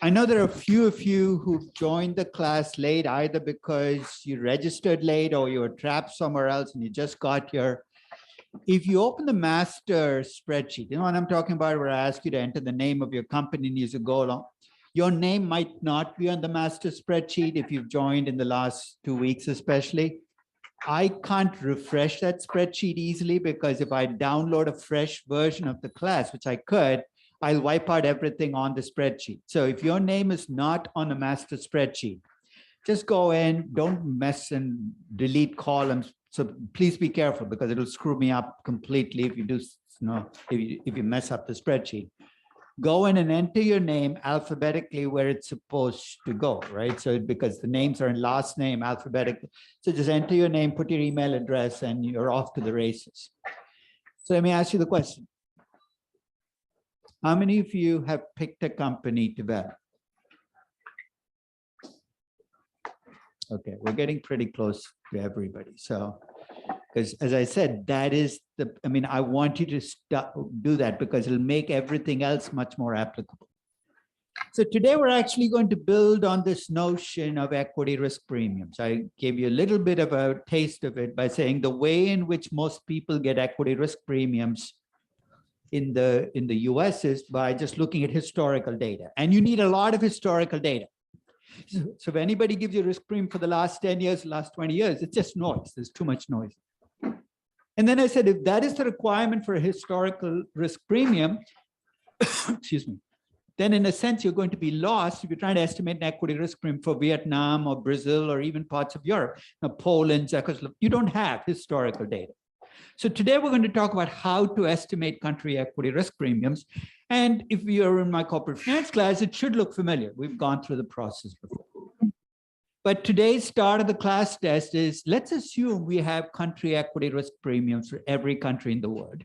I know there are a few of you who joined the class late, either because you registered late or you were trapped somewhere else and you just got here. If you open the master spreadsheet, you know what I'm talking about, where I ask you to enter the name of your company and you go along, your name might not be on the master spreadsheet if you've joined in the last 2 weeks, especially. I can't refresh that spreadsheet easily because if I download a fresh version of the class, which I could, I'll wipe out everything on the spreadsheet. So if your name is not on the master spreadsheet, just go in, don't mess and delete columns. So please be careful because it'll screw me up completely if you do, if you mess up the spreadsheet. Go in and enter your name alphabetically where it's supposed to go, right? So because the names are in last name alphabetically. So just enter your name, put your email address, and you're off to the races. So let me ask you the question. How many of you have picked a company to vet? Okay, we're getting pretty close to everybody. So, because as I said, that is the, I mean, I want you to do that because it'll make everything else much more applicable. So today we're actually going to build on this notion of equity risk premiums. I gave you a little bit of a taste of it by saying the way in which most people get equity risk premiums in the US is by just looking at historical data. And you need a lot of historical data. So if anybody gives you a risk premium for the last 10 years, last 20 years, it's just noise. There's too much noise. And then I said, if that is the requirement for a historical risk premium, excuse me, then in a sense, you're going to be lost if you're trying to estimate an equity risk premium for Vietnam or Brazil or even parts of Europe. Now, Poland, Czechoslovakia, you don't have historical data. So today we're going to talk about how to estimate country equity risk premiums. And if you're in my corporate finance class, it should look familiar. We've gone through the process before. But today's start of the class test is, let's assume we have country equity risk premiums for every country in the world.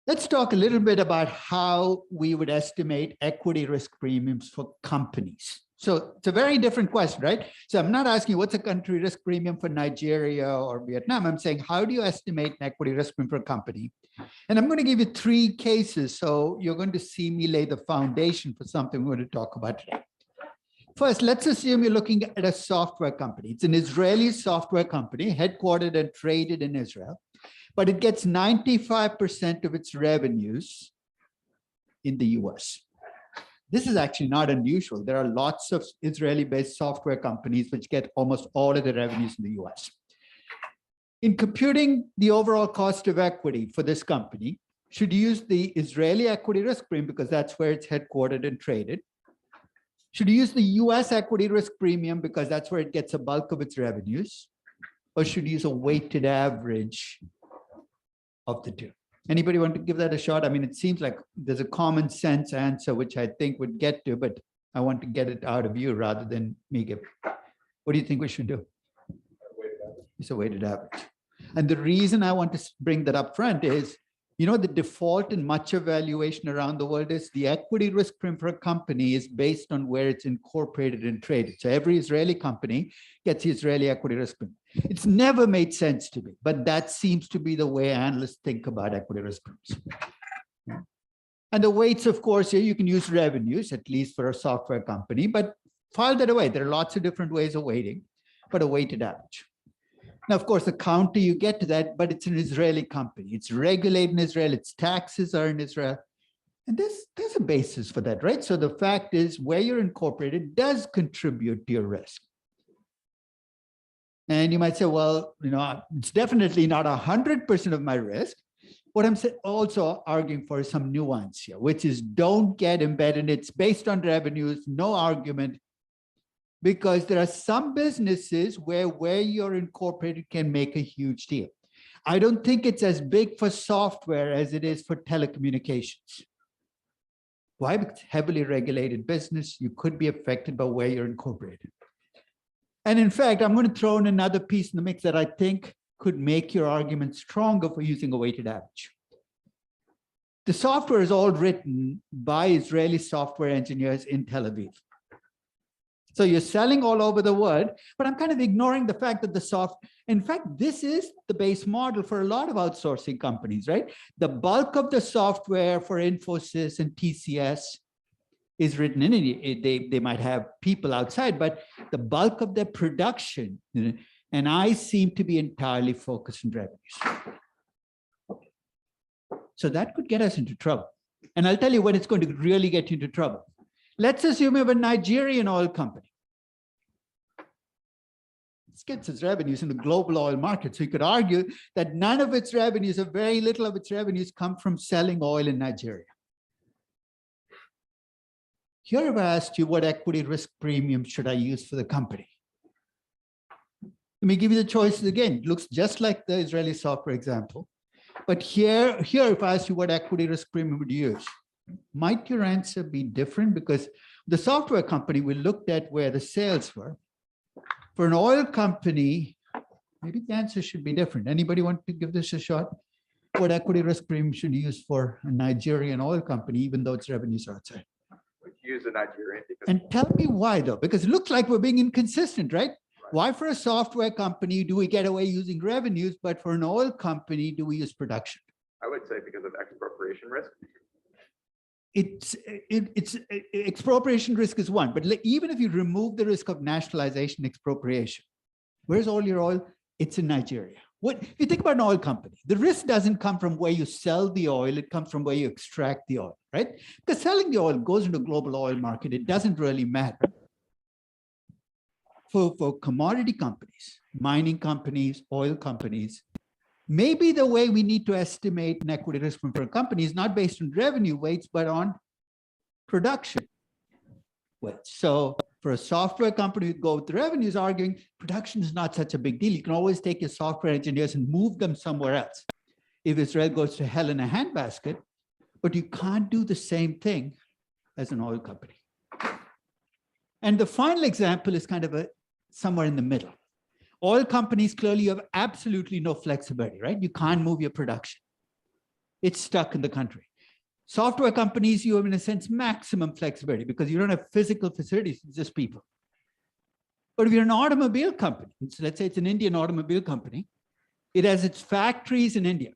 Let's talk a little bit about how we would estimate equity risk premiums for companies. So it's a very different question, right? So I'm not asking what's a country risk premium for Nigeria or Vietnam. I'm saying, how do you estimate an equity risk premium for a company? And I'm going to give you 3 cases. So you're going to see me lay the foundation for something we're going to talk about today. First, let's assume you're looking at a software company. It's an Israeli software company headquartered and traded in Israel, but it gets 95% of its revenues in the US. This is actually not unusual. There are lots of Israeli-based software companies which get almost all of the revenues in the US. In computing the overall cost of equity for this company, should you use the Israeli equity risk premium because that's where it's headquartered and traded? Should you use the US equity risk premium because that's where it gets a bulk of its revenues? Or should you use a weighted average of the two? Anybody want to give that a shot? I mean, it seems like there's a common sense answer, which I think would get to, but I want to get it out of you rather than me give. What do you think we should do? It's a weighted average. And the reason I want to bring that up front is, you know, the default in much of valuation around the world is the equity risk premium for a company is based on where it's incorporated and traded. So every Israeli company gets the Israeli equity risk premium. It's never made sense to me, but that seems to be the way analysts think about equity risk premiums. Yeah. And the weights, of course, here you can use revenues, at least for a software company, but file that away. There are lots of different ways of weighting, but a weighted average. Now, of course, the counter, you get to that, but it's an Israeli company. It's regulated in Israel. Its taxes are in Israel. And there's a basis for that, right? So the fact is where you're incorporated does contribute to your risk. And you might say, well, you know, it's definitely not 100% of my risk. What I'm also arguing for is some nuance here, which is don't get embedded. It's based on revenues, no argument. Because there are some businesses where you're incorporated can make a huge deal. I don't think it's as big for software as it is for telecommunications. Why? Because it's heavily regulated business. You could be affected by where you're incorporated. And in fact, I'm going to throw in another piece in the mix that I think could make your argument stronger for using a weighted average. The software is all written by Israeli software engineers in Tel Aviv. So you're selling all over the world, but I'm kind of ignoring the fact that in fact, this is the base model for a lot of outsourcing companies, right? The bulk of the software for Infosys and TCS is written in India. They might have people outside, but the bulk of their production, and I seem to be entirely focused on revenues. So that could get us into trouble. And I'll tell you when it's going to really get you into trouble. Let's assume you have a Nigerian oil company. This gets its revenues in the global oil market. So you could argue that none of its revenues, or very little of its revenues, come from selling oil in Nigeria. Here I've asked you what equity risk premium should I use for the company? Let me give you the choices again. It looks just like the Israeli software example. But here if I ask you what equity risk premium would you use? Might your answer be different? Because the software company, we looked at where the sales were. For an oil company, maybe the answer should be different. Anybody want to give this a shot? What equity risk premium should you use for a Nigerian oil company, even though its revenues are outside? Would you use a Nigerian? And tell me why, though, because it looks like we're being inconsistent, right? Why for a software company do we get away using revenues, but for an oil company, do we use production? I would say because of expropriation risk. It's expropriation risk is one, but even if you remove the risk of nationalization, expropriation, where's all your oil? It's in Nigeria. What if you think about an oil company? The risk doesn't come from where you sell the oil, it comes from where you extract the oil, right? Because selling the oil goes into the global oil market, it doesn't really matter. For commodity companies, mining companies, oil companies, maybe the way we need to estimate an equity risk for a company is not based on revenue weights, but on production weights. So for a software company who go with the revenues, arguing production is not such a big deal. You can always take your software engineers and move them somewhere else. If Israel goes to hell in a handbasket, but you can't do the same thing as an oil company. And the final example is kind of somewhere in the middle. Oil companies, clearly you have absolutely no flexibility, right? You can't move your production. It's stuck in the country. Software companies, you have, in a sense, maximum flexibility because you don't have physical facilities, it's just people. But if you're an automobile company, so let's say it's an Indian automobile company, it has its factories in India.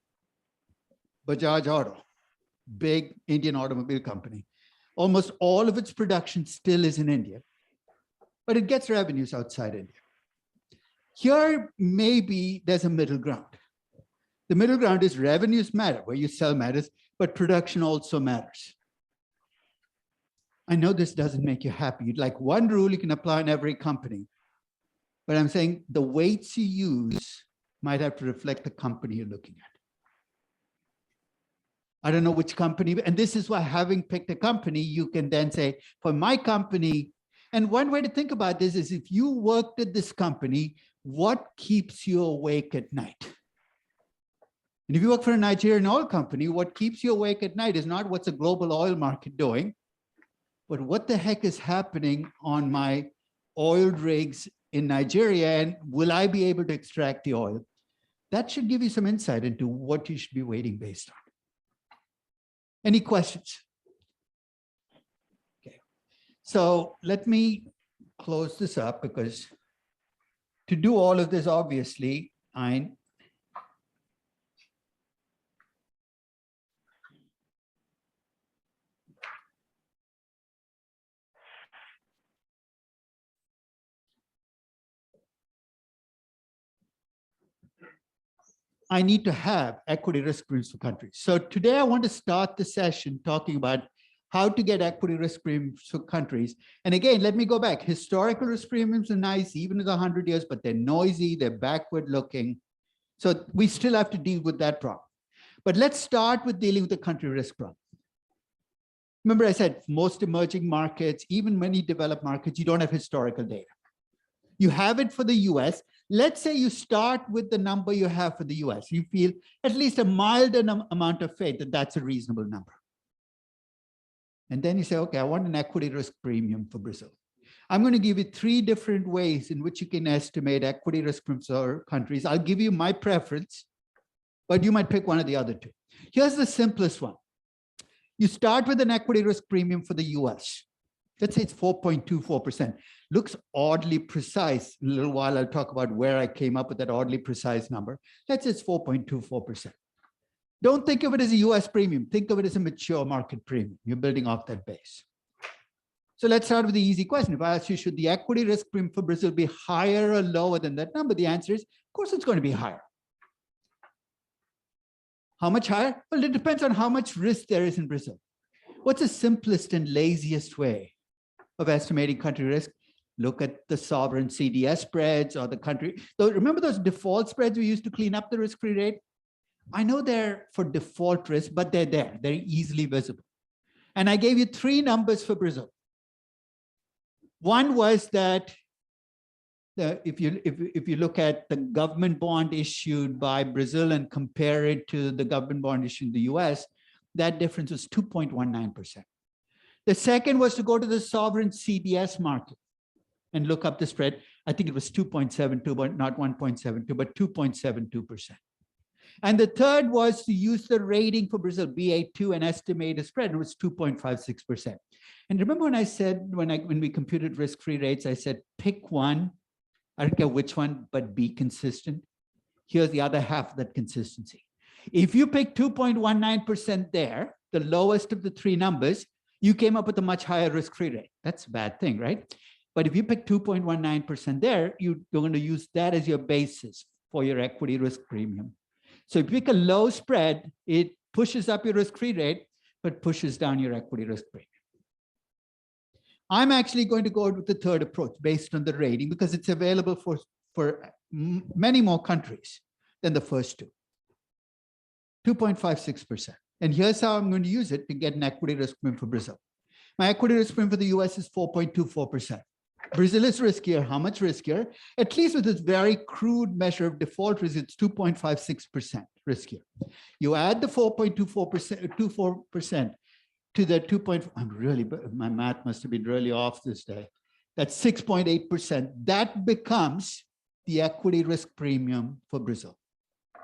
Bajaj Auto, big Indian automobile company. Almost all of its production still is in India, but it gets revenues outside India. Here, maybe there's a middle ground. The middle ground is revenues matter, where you sell matters, but production also matters. I know this doesn't make you happy. You'd like one rule you can apply in every company, but I'm saying the weights you use might have to reflect the company you're looking at. I don't know which company, and this is why having picked a company, you can then say, for my company, and one way to think about this is if you worked at this company, what keeps you awake at night? And if you work for a Nigerian oil company, what keeps you awake at night is not what's the global oil market doing, but what the heck is happening on my oil rigs in Nigeria, and will I be able to extract the oil? That should give you some insight into what you should be weighting based on. Any questions? Okay, so let me close this up, because to do all of this, obviously, I need to have equity risk premiums for countries. So today I want to start the session talking about how to get equity risk premiums for countries. And again, let me go back. Historical risk premiums are nice, even with 100 years, but they're noisy, they're backward looking. So we still have to deal with that problem. But let's start with dealing with the country risk problem. Remember I said most emerging markets, even many developed markets, you don't have historical data. You have it for the US. Let's say you start with the number you have for the US. You feel at least a mild amount of faith that that's a reasonable number. And then you say, okay, I want an equity risk premium for Brazil. I'm going to give you 3 different ways in which you can estimate equity risk premiums for countries. I'll give you my preference, but you might pick one of the other 2. Here's the simplest one. You start with an equity risk premium for the US. Let's say it's 4.24%. Looks oddly precise. In a little while, I'll talk about where I came up with that oddly precise number. Let's say it's 4.24%. Don't think of it as a US premium. Think of it as a mature market premium. You're building off that base. So let's start with the easy question. If I ask you, should the equity risk premium for Brazil be higher or lower than that number? The answer is, of course, it's going to be higher. How much higher? Well, it depends on how much risk there is in Brazil. What's the simplest and laziest way of estimating country risk? Look at the sovereign CDS spreads or the country. So remember those default spreads we used to clean up the risk-free rate? I know they're for default risk, but they're there. They're easily visible. And I gave you 3 numbers for Brazil. One was that if you look at the government bond issued by Brazil and compare it to the government bond issued in the US, that difference was 2.19%. The second was to go to the sovereign CDS market and look up the spread. I think it was 2.72, but not 1.72, but 2.72%. And the third was to use the rating for Brazil, BA2, and estimate a spread. It was 2.56%. And remember when I said, when we computed risk-free rates, I said, pick one. I don't care which one, but be consistent. Here's the other half of that consistency. If you pick 2.19% there, the lowest of the 3 numbers, you came up with a much higher risk-free rate. That's a bad thing, right? But if you pick 2.19% there, you're going to use that as your basis for your equity risk premium. So if you pick a low spread, it pushes up your risk-free rate, but pushes down your equity risk premium. I'm actually going to go with the third approach based on the rating because it's available for many more countries than the first 2. 2.56%. And here's how I'm going to use it to get an equity risk premium for Brazil. My equity risk premium for the US is 4.24%. Brazil is riskier. How much riskier? At least with this very crude measure of default risk, it's 2.56% riskier. You add the 4.24% to the 2. I'm really, my math must have been really off this day. That's 6.8%. That becomes the equity risk premium for Brazil.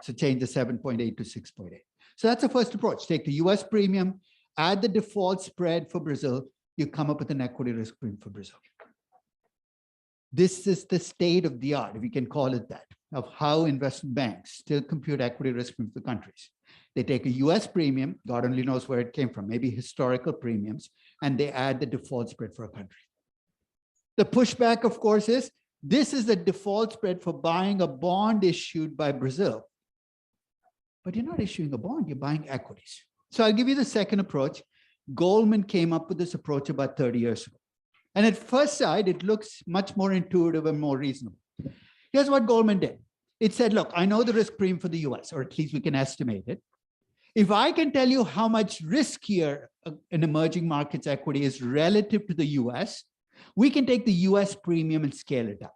So change the 7.8 to 6.8. So that's the first approach. Take the US premium, add the default spread for Brazil, you come up with an equity risk premium for Brazil. This is the state of the art, if you can call it that, of how investment banks still compute equity risk premiums for countries. They take a US premium, God only knows where it came from, maybe historical premiums, and they add the default spread for a country. The pushback, of course, is this is the default spread for buying a bond issued by Brazil. But you're not issuing a bond, you're buying equities. So I'll give you the second approach. Goldman came up with this approach about 30 years ago. And at first sight, it looks much more intuitive and more reasonable. Here's what Goldman did. It said, look, I know the risk premium for the US, or at least we can estimate it. If I can tell you how much riskier an emerging markets equity is relative to the US, we can take the US premium and scale it up.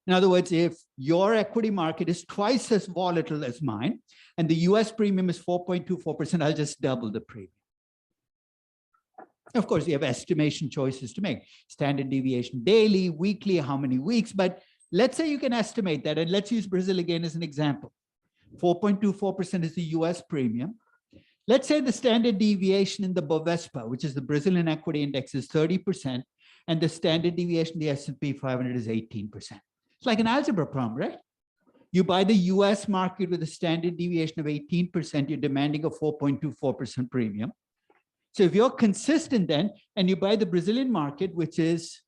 In other words, if your equity market is twice as volatile as mine, and the US premium is 4.24%, I'll just double the premium. Of course, you have estimation choices to make. Standard deviation daily, weekly, how many weeks, but let's say you can estimate that, and let's use Brazil again as an example. 4.24% is the US premium. Let's say the standard deviation in the Bovespa, which is the Brazilian equity index, is 30%, and the standard deviation in the S&P 500 is 18%. It's like an algebra problem, right? You buy the US market with a standard deviation of 18%, you're demanding a 4.24% premium. So if you're consistent then, and you buy the Brazilian market, which is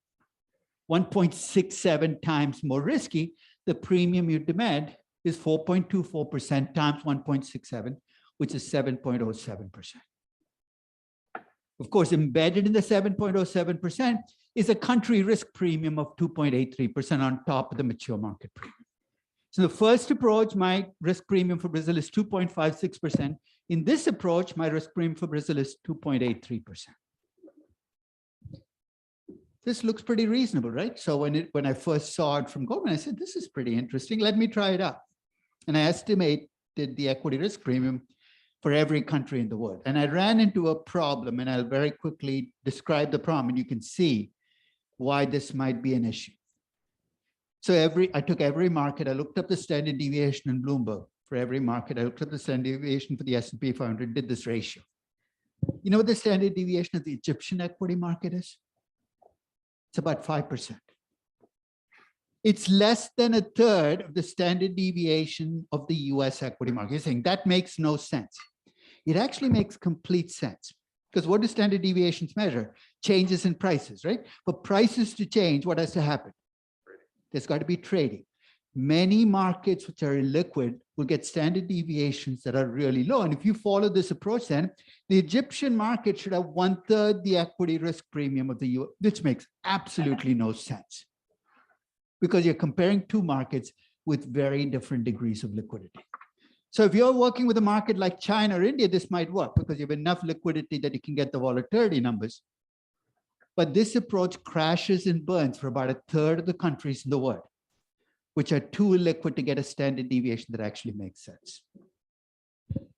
1.67 times more risky, the premium you demand is 4.24% times 1.67, which is 7.07%. Of course, embedded in the 7.07% is a country risk premium of 2.83% on top of the mature market premium. So the first approach, my risk premium for Brazil is 2.56%. In this approach, my risk premium for Brazil is 2.83%. This looks pretty reasonable, right? So when I first saw it from Goldman, I said, this is pretty interesting. Let me try it out. And I estimated the equity risk premium for every country in the world. And I ran into a problem, and I'll very quickly describe the problem, and you can see why this might be an issue. So I took every market, I looked up the standard deviation in Bloomberg for every market. I looked up the standard deviation for the S&P 500, did this ratio. You know what the standard deviation of the Egyptian equity market is? It's about 5%. It's less than a third of the standard deviation of the US equity market. You're saying that makes no sense. It actually makes complete sense, because what do standard deviations measure? Changes in prices, right? For prices to change, what has to happen? There's got to be trading. Many markets which are illiquid will get standard deviations that are really low. And if you follow this approach, then the Egyptian market should have 1/3 the equity risk premium of the US, which makes absolutely no sense, because you're comparing two markets with very different degrees of liquidity. So if you're working with a market like China or India, this might work because you have enough liquidity that you can get the volatility numbers. But this approach crashes and burns for about 1/3 of the countries in the world, which are too illiquid to get a standard deviation that actually makes sense.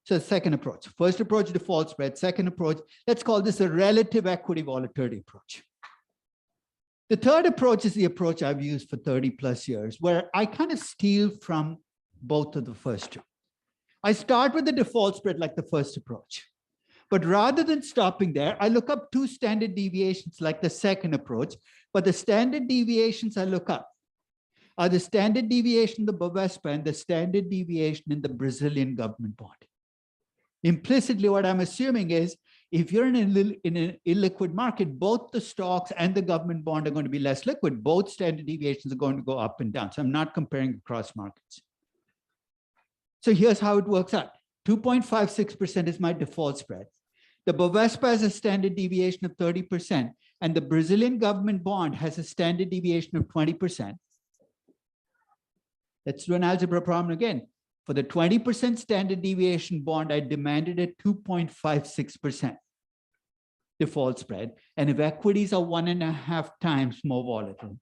So the second approach. First approach, default spread. Second approach, let's call this a relative equity volatility approach. The third approach is the approach I've used for 30 plus years, where I kind of steal from both of the first two. I start with the default spread like the first approach. But rather than stopping there, I look up two standard deviations like the second approach. But the standard deviations I look up are the standard deviation in the Bovespa and the standard deviation in the Brazilian government bond. Implicitly, what I'm assuming is if you're in an illiquid market, both the stocks and the government bond are going to be less liquid. Both standard deviations are going to go up and down. So I'm not comparing across markets. So here's how it works out. 2.56% is my default spread. The Bovespa has a standard deviation of 30%, and the Brazilian government bond has a standard deviation of 20%. Let's do an algebra problem again. For the 20% standard deviation bond, I demanded a 2.56% default spread. And if equities are 1.5 times more volatile,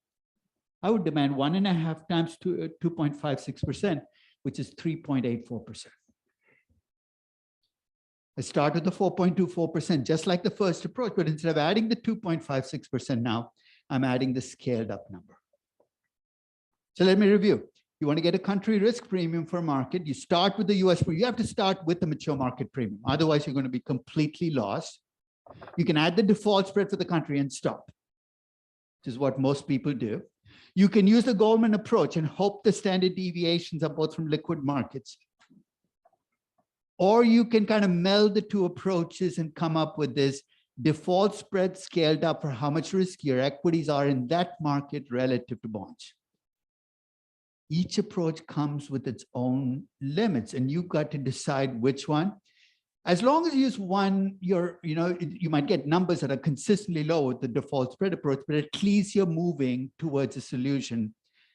I would demand 1.5 times 2.56%, which is 3.84%. I start with the 4.24%, just like the first approach, but instead of adding the 2.56% now, I'm adding the scaled up number. So let me review. You want to get a country risk premium for a market, you start with the US, you have to start with the mature market premium. Otherwise, you're going to be completely lost. You can add the default spread for the country and stop, which is what most people do. You can use the Goldman approach and hope the standard deviations are both from liquid markets. Or you can kind of meld the two approaches and come up with this default spread scaled up for how much riskier equities are in that market relative to bonds. Each approach comes with its own limits, and you've got to decide which one. As long as you use one, you might get numbers that are consistently low with the default spread approach, but at least you're moving towards a solution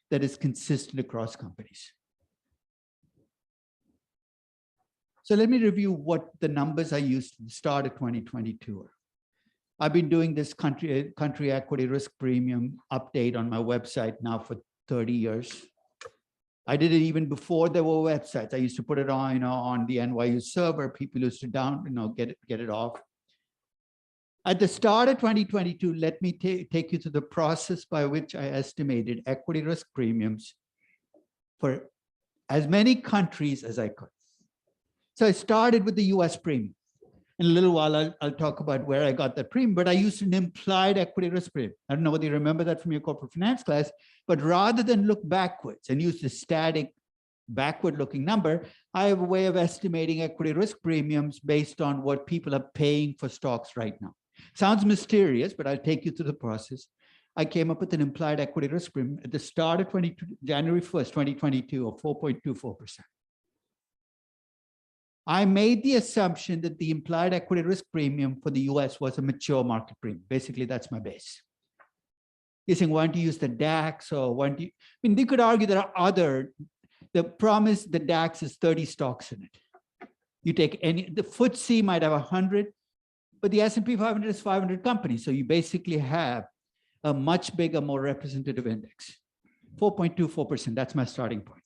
that is consistent across companies. So let me review what the numbers I used at the start of 2022 are. I've been doing this country equity risk premium update on my website now for 30 years. I did it even before there were websites. I used to put it on, on the NYU server. People used to get it off. At the start of 2022, let me take you to the process by which I estimated equity risk premiums for as many countries as I could. So I started with the US premium. In a little while, I'll talk about where I got that premium, but I used an implied equity risk premium. I don't know whether you remember that from your corporate finance class, but rather than look backwards and use the static backward-looking number, I have a way of estimating equity risk premiums based on what people are paying for stocks right now. Sounds mysterious, but I'll take you through the process. I came up with an implied equity risk premium at the start of January 1st, 2022 of 4.24%. I made the assumption that the implied equity risk premium for the US was a mature market premium. Basically, that's my base. You're saying, why don't you use the DAX or why don't you? I mean, they could argue there are other, the promise the DAX is 30 stocks in it. You take any, the FTSE might have 100, but the S&P 500 is 500 companies. So you basically have a much bigger, more representative index. 4.24%, that's my starting point.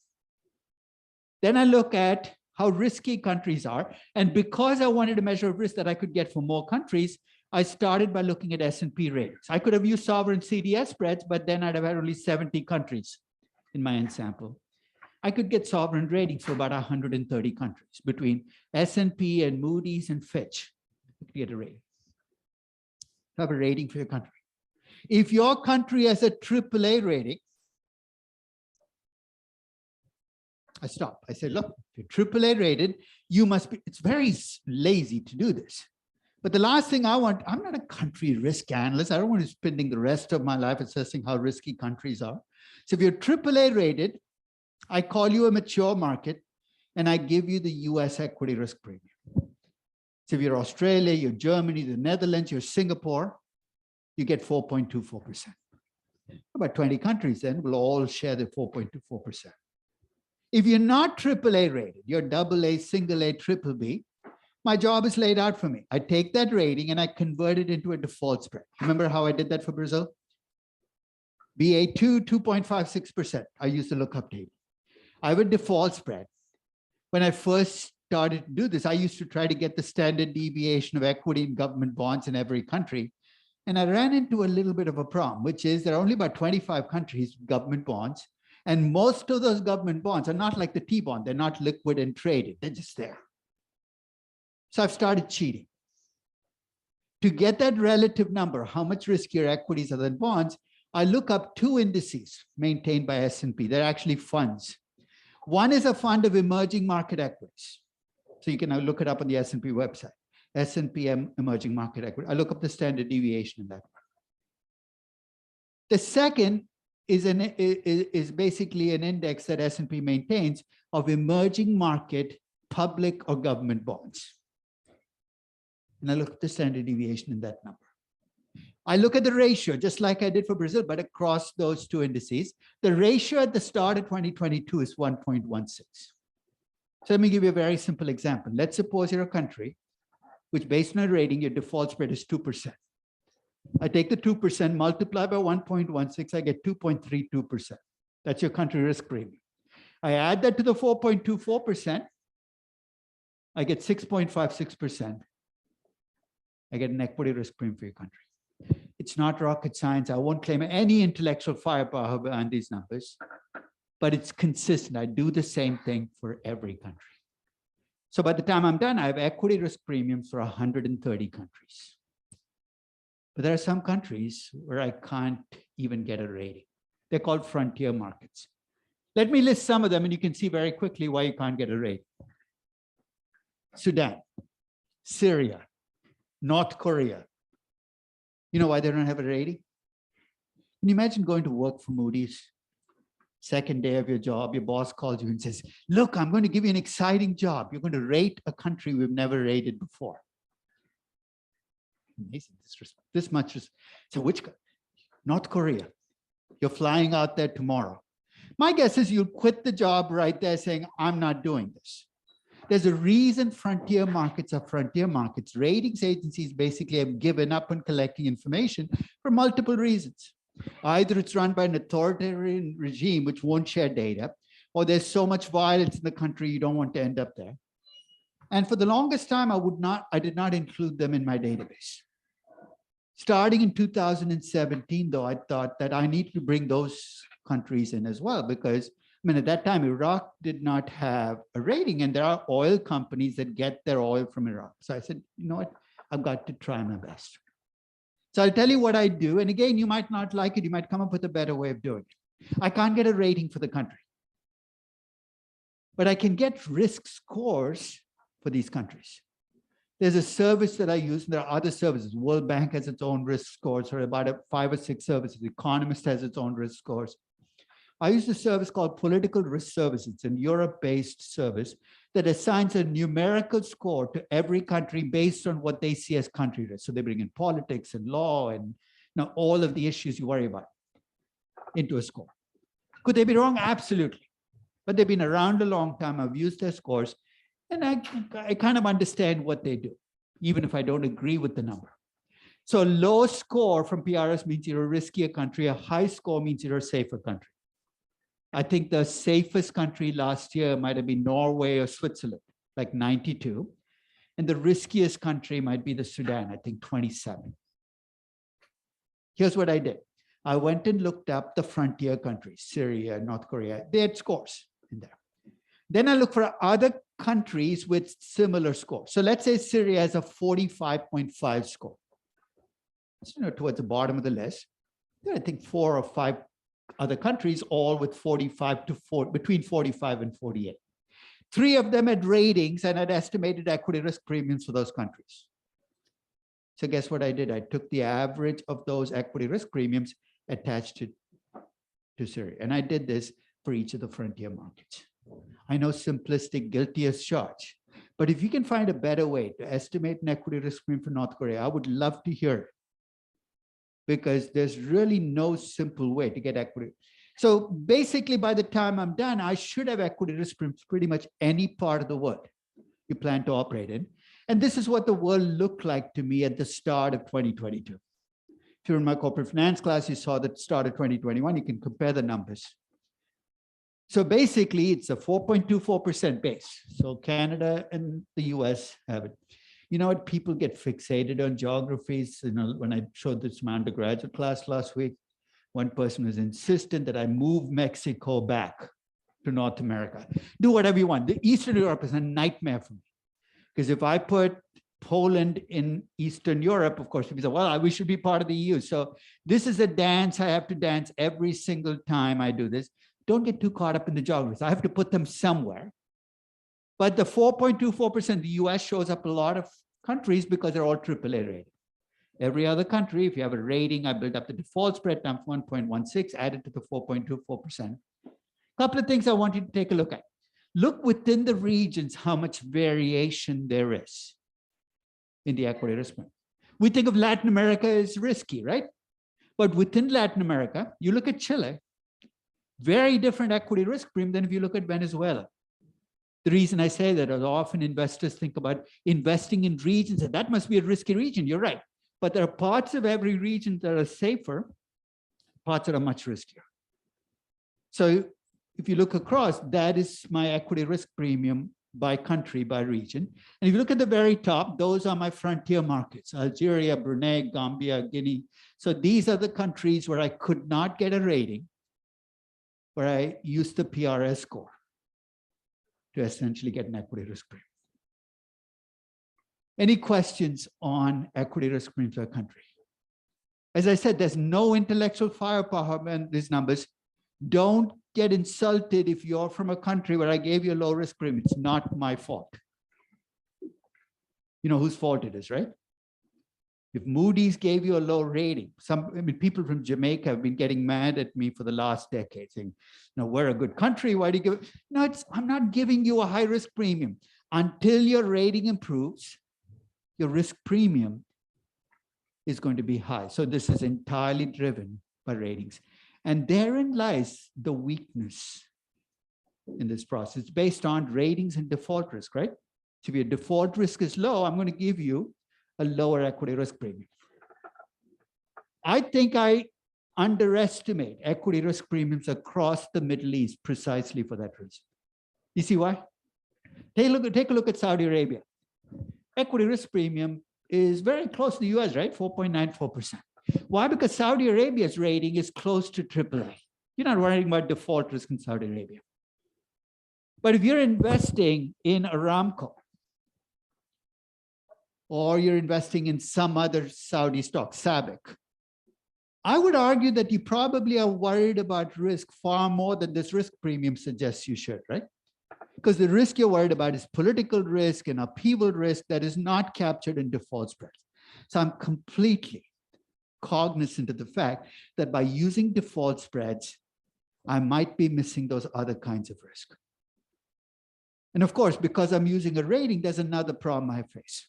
Then I look at how risky countries are. And because I wanted to measure risk that I could get for more countries, I started by looking at S&P ratings. I could have used sovereign CDS spreads, but then I'd have had only 70 countries in my end sample. I could get sovereign ratings for about 130 countries between S&P and Moody's and Fitch. You could get a rating. Have a rating for your country. If your country has a AAA rating, I stop. I say, look, if you're AAA rated, you must be, it's very lazy to do this. But the last thing I want, I'm not a country risk analyst. I don't want to be spending the rest of my life assessing how risky countries are. So if you're AAA rated, I call you a mature market and I give you the US equity risk premium. So if you're Australia, you're Germany, the Netherlands, you're Singapore, you get 4.24%. About 20 countries then will all share the 4.24%. If you're not AAA rated, you're AA, single A, triple B, my job is laid out for me. I take that rating and I convert it into a default spread. Remember how I did that for Brazil? BA2, 2.56%. I used the lookup table. I have a default spread. When I first started to do this, I used to try to get the standard deviation of equity and government bonds in every country. And I ran into a little bit of a problem, which is there are only about 25 countries with government bonds. And most of those government bonds are not like the T-bond. They're not liquid and traded. They're just there. So I've started cheating. To get that relative number, how much riskier equities are than bonds, I look up two indices maintained by S&P. They're actually funds. One is a fund of emerging market equities. So you can now look it up on the S&P website. S&P emerging market equity. I look up the standard deviation in that one. The second is basically an index that S&P maintains of emerging market public or government bonds. And I look at the standard deviation in that number. I look at the ratio, just like I did for Brazil, but across those two indices. The ratio at the start of 2022 is 1.16. So let me give you a very simple example. Let's suppose you're a country which, based on a rating, your default spread is 2%. I take the 2%, multiply by 1.16, I get 2.32%. That's your country risk premium. I add that to the 4.24%, I get 6.56%. I get an equity risk premium for your country. It's not rocket science. I won't claim any intellectual firepower behind these numbers, but it's consistent. I do the same thing for every country. So by the time I'm done, I have equity risk premiums for 130 countries. But there are some countries where I can't even get a rating. They're called frontier markets. Let me list some of them and you can see very quickly why you can't get a rating. Sudan, Syria, North Korea. You know why they don't have a rating? Can you imagine going to work for Moody's? Second day of your job, your boss calls you and says, look, I'm going to give you an exciting job. You're going to rate a country we've never rated before. Amazing disrespect. This much is, so which, North Korea, you're flying out there tomorrow. My guess is you'll quit the job right there saying, I'm not doing this. There's a reason frontier markets are frontier markets. Ratings agencies basically have given up on collecting information for multiple reasons. Either it's run by an authoritarian regime which won't share data, or there's so much violence in the country you don't want to end up there. And for the longest time, I did not include them in my database. Starting in 2017, though, I thought that I need to bring those countries in as well, because at that time, Iraq did not have a rating, and there are oil companies that get their oil from Iraq. So I said, you know what, I've got to try my best. So I'll tell you what I do. And again, you might not like it. You might come up with a better way of doing it. I can't get a rating for the country, but I can get risk scores for these countries. There's a service that I use, and there are other services. World Bank has its own risk scores, or about 5 or 6 services. The Economist has its own risk scores. I use a service called Political Risk Service. It's a Europe-based service that assigns a numerical score to every country based on what they see as country risk. So they bring in politics and law and all of the issues you worry about into a score. Could they be wrong? Absolutely. But they've been around a long time. I've used their scores, and I kind of understand what they do, even if I don't agree with the number. So a low score from PRS means you're a riskier country. A high score means you're a safer country. I think the safest country last year might have been Norway or Switzerland, like 92. And the riskiest country might be the Sudan, I think 27. Here's what I did. I went and looked up the frontier countries, Syria, North Korea. They had scores in there. Then I looked for other countries with similar scores. So let's say Syria has a 45.5 score. So, towards the bottom of the list. There are, I think, 4 or 5 other countries, all with 45 to 4, between 45 and 48. 3 of them had ratings and had estimated equity risk premiums for those countries. So guess what I did? I took the average of those equity risk premiums attached to Syria. And I did this for each of the frontier markets. I know simplistic, guilty as charged. But if you can find a better way to estimate an equity risk premium for North Korea, I would love to hear it. Because there's really no simple way to get equity. So basically, by the time I'm done, I should have equity risk premiums pretty much any part of the world you plan to operate in. And this is what the world looked like to me at the start of 2022. If you're in my corporate finance class, you saw the start of 2021. You can compare the numbers. So basically, it's a 4.24% base. So Canada and the US have it. You know what? People get fixated on geographies. When I showed this to my undergraduate class last week, one person was insistent that I move Mexico back to North America. Do whatever you want. The Eastern Europe is a nightmare for me. Because if I put Poland in Eastern Europe, of course, people say, well, we should be part of the EU. So this is a dance I have to dance every single time I do this. Don't get too caught up in the geographies. I have to put them somewhere. But the 4.24%, the US shows up a lot of countries because they're all AAA rated. Every other country, if you have a rating, I built up the default spread times 1.16, added to the 4.24%. Couple of things I want you to take a look at. Look within the regions how much variation there is in the equity risk premium. We think of Latin America as risky, right? But within Latin America, you look at Chile, very different equity risk premium than if you look at Venezuela. The reason I say that is often investors think about investing in regions, and that must be a risky region. You're right. But there are parts of every region that are safer, parts that are much riskier. So if you look across, that is my equity risk premium by country, by region. And if you look at the very top, those are my frontier markets: Algeria, Brunei, Gambia, Guinea. So these are the countries where I could not get a rating, where I used the PRS score to essentially get an equity risk premium. Any questions on equity risk premiums per country? As I said, there's no intellectual firepower in these numbers. Don't get insulted if you're from a country where I gave you a low risk premium. It's not my fault. You know whose fault it is, right? If Moody's gave you a low rating, people from Jamaica have been getting mad at me for the last decade, saying, we're a good country. Why do you give it? No, I'm not giving you a high risk premium. Until your rating improves, your risk premium is going to be high. So this is entirely driven by ratings. And therein lies the weakness in this process. It's based on ratings and default risk, right? So if your default risk is low, I'm going to give you a lower equity risk premium. I think I underestimate equity risk premiums across the Middle East precisely for that reason. You see why? Take a look at Saudi Arabia. Equity risk premium is very close to the US, right? 4.94%. Why? Because Saudi Arabia's rating is close to AAA. You're not worrying about default risk in Saudi Arabia. But if you're investing in Aramco, or you're investing in some other Saudi stock, SABIC, I would argue that you probably are worried about risk far more than this risk premium suggests you should, right? Because the risk you're worried about is political risk and upheaval risk that is not captured in default spreads. So I'm completely cognizant of the fact that by using default spreads, I might be missing those other kinds of risk. And of course, because I'm using a rating, there's another problem I face.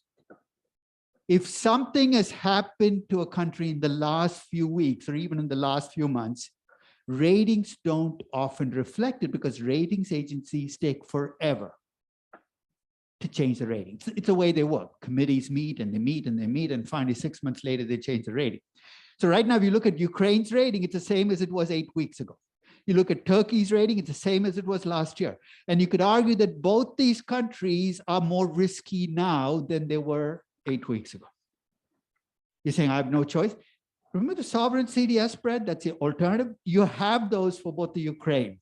If something has happened to a country in the last few weeks or even in the last few months, ratings don't often reflect it because ratings agencies take forever to change the ratings. It's the way they work. Committees meet and they meet and they meet, and finally 6 months later, they change the rating. So right now, if you look at Ukraine's rating, it's the same as it was 8 weeks ago. You look at Turkey's rating, it's the same as it was last year. And you could argue that both these countries are more risky now than they were 8 weeks ago. You're saying I have no choice? Remember the sovereign CDS spread? That's the alternative. You have those for both the Ukraine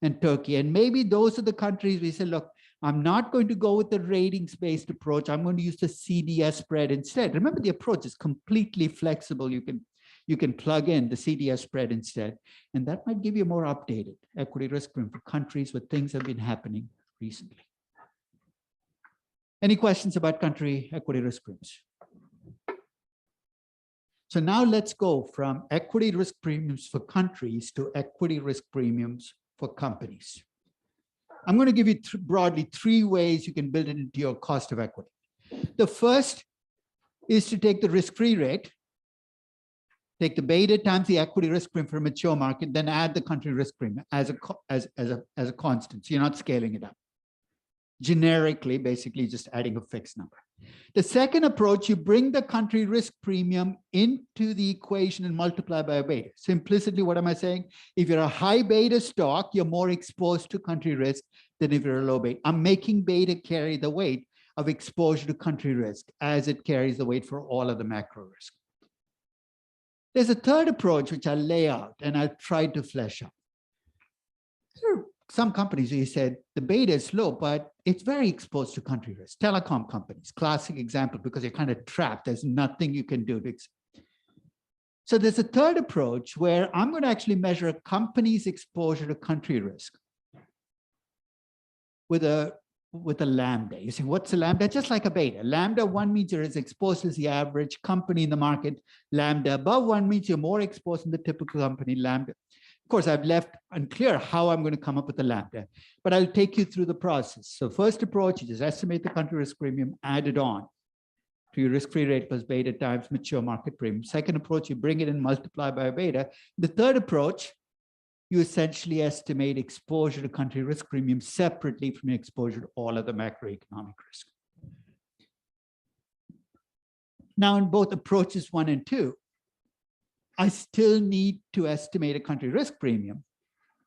and Turkey. And maybe those are the countries we say, look, I'm not going to go with the ratings-based approach. I'm going to use the CDS spread instead. Remember, the approach is completely flexible. You can plug in the CDS spread instead. And that might give you a more updated equity risk premium for countries where things have been happening recently. Any questions about country equity risk premiums? So now let's go from equity risk premiums for countries to equity risk premiums for companies. I'm going to give you broadly 3 ways you can build it into your cost of equity. The first is to take the risk-free rate, take the beta times the equity risk premium for a mature market, then add the country risk premium as a constant. So you're not scaling it up. Generically, basically just adding a fixed number. The second approach, you bring the country risk premium into the equation and multiply by a beta. So implicitly, what am I saying? If you're a high beta stock, you're more exposed to country risk than if you're a low beta. I'm making beta carry the weight of exposure to country risk as it carries the weight for all of the macro risk. There's a third approach, which I'll lay out and I'll try to flesh out. There are some companies where you said the beta is low, but it's very exposed to country risk. Telecom companies, classic example, because you're kind of trapped. There's nothing you can do. So there's a third approach where I'm going to actually measure a company's exposure to country risk with a lambda. You say, what's a lambda? Just like a beta. Lambda 1 means you're as exposed as the average company in the market. Lambda above 1 means you're more exposed than the typical company. Lambda. Of course, I've left unclear how I'm going to come up with the lambda, but I'll take you through the process. So first approach, you just estimate the country risk premium, add it on to your risk-free rate plus beta times mature market premium. Second approach, you bring it in, multiply by beta. The third approach, you essentially estimate exposure to country risk premium separately from your exposure to all other macroeconomic risk. Now, in both approaches 1 and 2, I still need to estimate a country risk premium.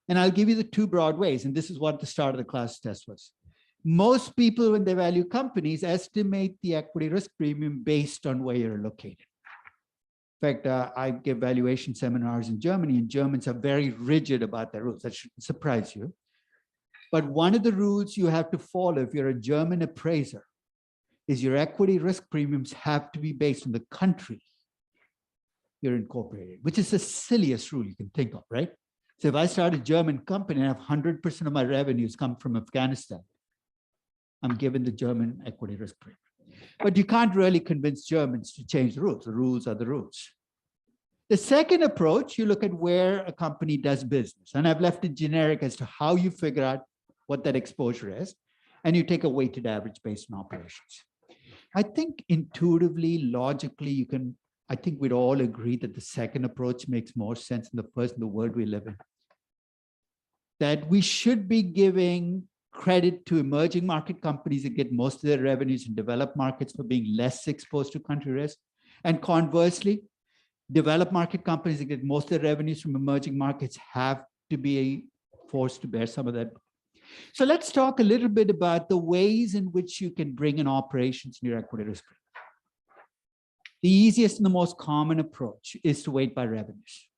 And I'll give you the 2 broad ways. And this is what the start of the class test was. Most people, when they value companies, estimate the equity risk premium based on where you're located. In fact, I give valuation seminars in Germany, and Germans are very rigid about their rules. That shouldn't surprise you. But one of the rules you have to follow if you're a German appraiser is your equity risk premiums have to be based on the country you're incorporated, which is the silliest rule you can think of, right? So if I start a German company and I have 100% of my revenues come from Afghanistan, I'm given the German equity risk premium. But you can't really convince Germans to change the rules. The rules are the rules. The second approach, you look at where a company does business. And I've left it generic as to how you figure out what that exposure is. And you take a weighted average based on operations. I think intuitively, logically, I think we'd all agree that the second approach makes more sense than the first in the world we live in. That we should be giving credit to emerging market companies that get most of their revenues in developed markets for being less exposed to country risk. And conversely, Developed market companies that get most of their revenues from emerging markets have to be forced to bear some of that. So let's talk a little bit about the ways in which you can bring in operations in your equity risk. The easiest and the most common approach is to weight by revenues.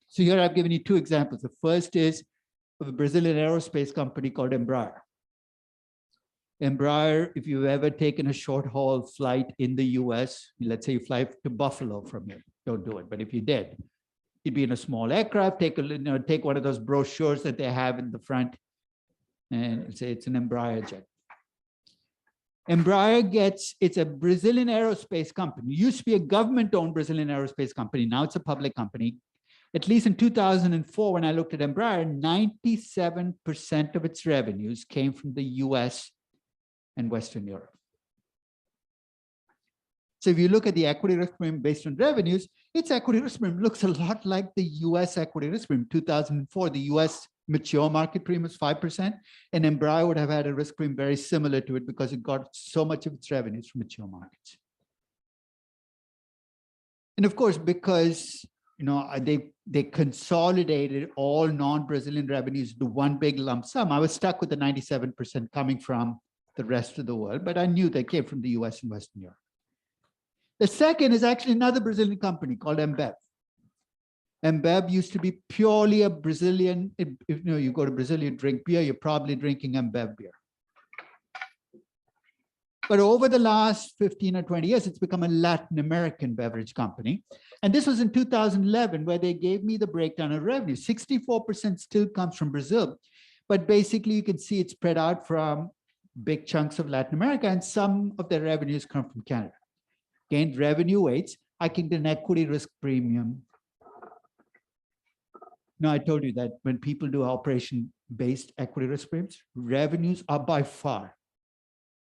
So here I've given you two examples. The first is of a Brazilian aerospace company called Embraer. Embraer, if you've ever taken a short haul flight in the US, let's say you fly to Buffalo from here, don't do it. But if you did, you'd be in a small aircraft, take one of those brochures that they have in the front and say it's an Embraer jet. Embraer it's a Brazilian aerospace company. It used to be a government-owned Brazilian aerospace company. Now it's a public company. At least in 2004, when I looked at Embraer, 97% of its revenues came from the US and Western Europe. So if you look at the equity risk premium based on revenues, its equity risk premium looks a lot like the US equity risk premium. 2004, the US mature market premium was 5%, and Embraer would have had a risk premium very similar to it because it got so much of its revenues from mature markets. And of course, because they consolidated all non-Brazilian revenues to one big lump sum, I was stuck with the 97% coming from the rest of the world, but I knew they came from the US and Western Europe. The second is actually another Brazilian company called Embev. Embev used to be purely a Brazilian. If you go to Brazil, you drink beer, you're probably drinking Embev beer. But over the last 15 or 20 years, it's become a Latin American beverage company. And this was in 2011, where they gave me the breakdown of revenue. 64% still comes from Brazil, but basically you can see it's spread out from big chunks of Latin America, and some of their revenues come from Canada. Again, revenue weights, I can get an equity risk premium. No, I told you that when people do operation-based equity risk premiums, revenues are by far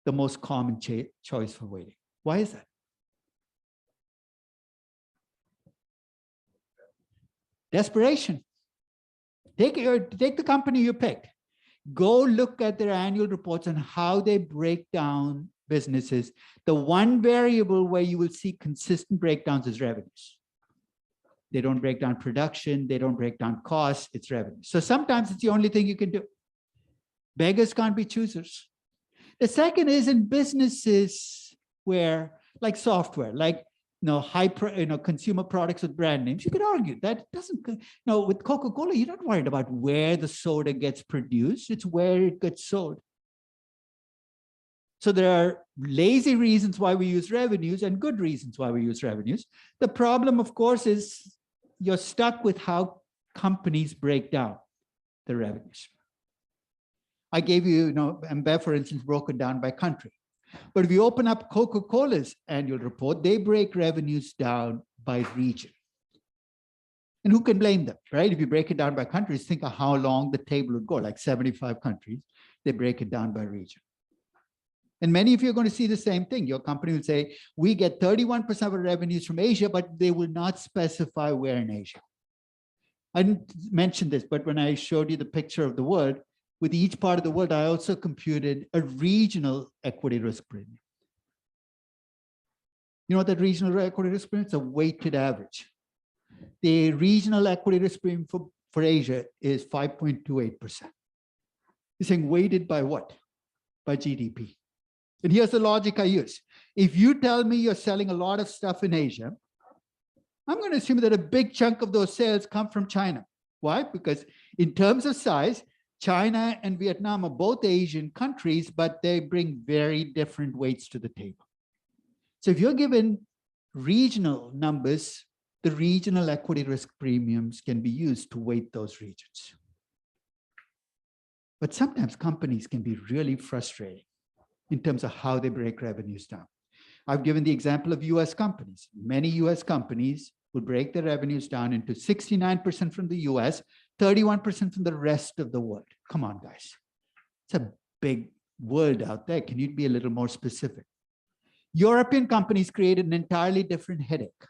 the most common choice for weighting. Why is that? Desperation. Take the company you picked. Go look at their annual reports on how they break down businesses. The one variable where you will see consistent breakdowns is revenues. They don't break down production. They don't break down costs. It's revenue. So sometimes it's the only thing you can do. Beggars can't be choosers. The second is in businesses where, like software, like consumer products with brand names, you could argue that doesn't, with Coca-Cola, you're not worried about where the soda gets produced, it's where it gets sold. So there are lazy reasons why we use revenues and good reasons why we use revenues. The problem, of course, is you're stuck with how companies break down the revenues. I gave you, Embev, for instance, broken down by country. But if you open up Coca-Cola's annual report, they break revenues down by region. And who can blame them, right? If you break it down by countries, think of how long the table would go, like 75 countries. They break it down by region. And many of you are going to see the same thing. Your company will say, we get 31% of our revenues from Asia, but they will not specify where in Asia. I didn't mention this, but when I showed you the picture of the world, with each part of the world, I also computed a regional equity risk premium. You know what that regional equity risk premium is? A weighted average. The regional equity risk premium for Asia is 5.28%. You're saying weighted by what? By GDP. And here's the logic I use. If you tell me you're selling a lot of stuff in Asia, I'm going to assume that a big chunk of those sales come from China. Why? Because in terms of size, China and Vietnam are both Asian countries, but they bring very different weights to the table. So if you're given regional numbers, the regional equity risk premiums can be used to weight those regions. But sometimes companies can be really frustrating in terms of how they break revenues down. I've given the example of US companies. Many US companies will break their revenues down into 69% from the US, 31% from the rest of the world. Come on, guys. It's a big world out there. Can you be a little more specific? European companies created an entirely different headache.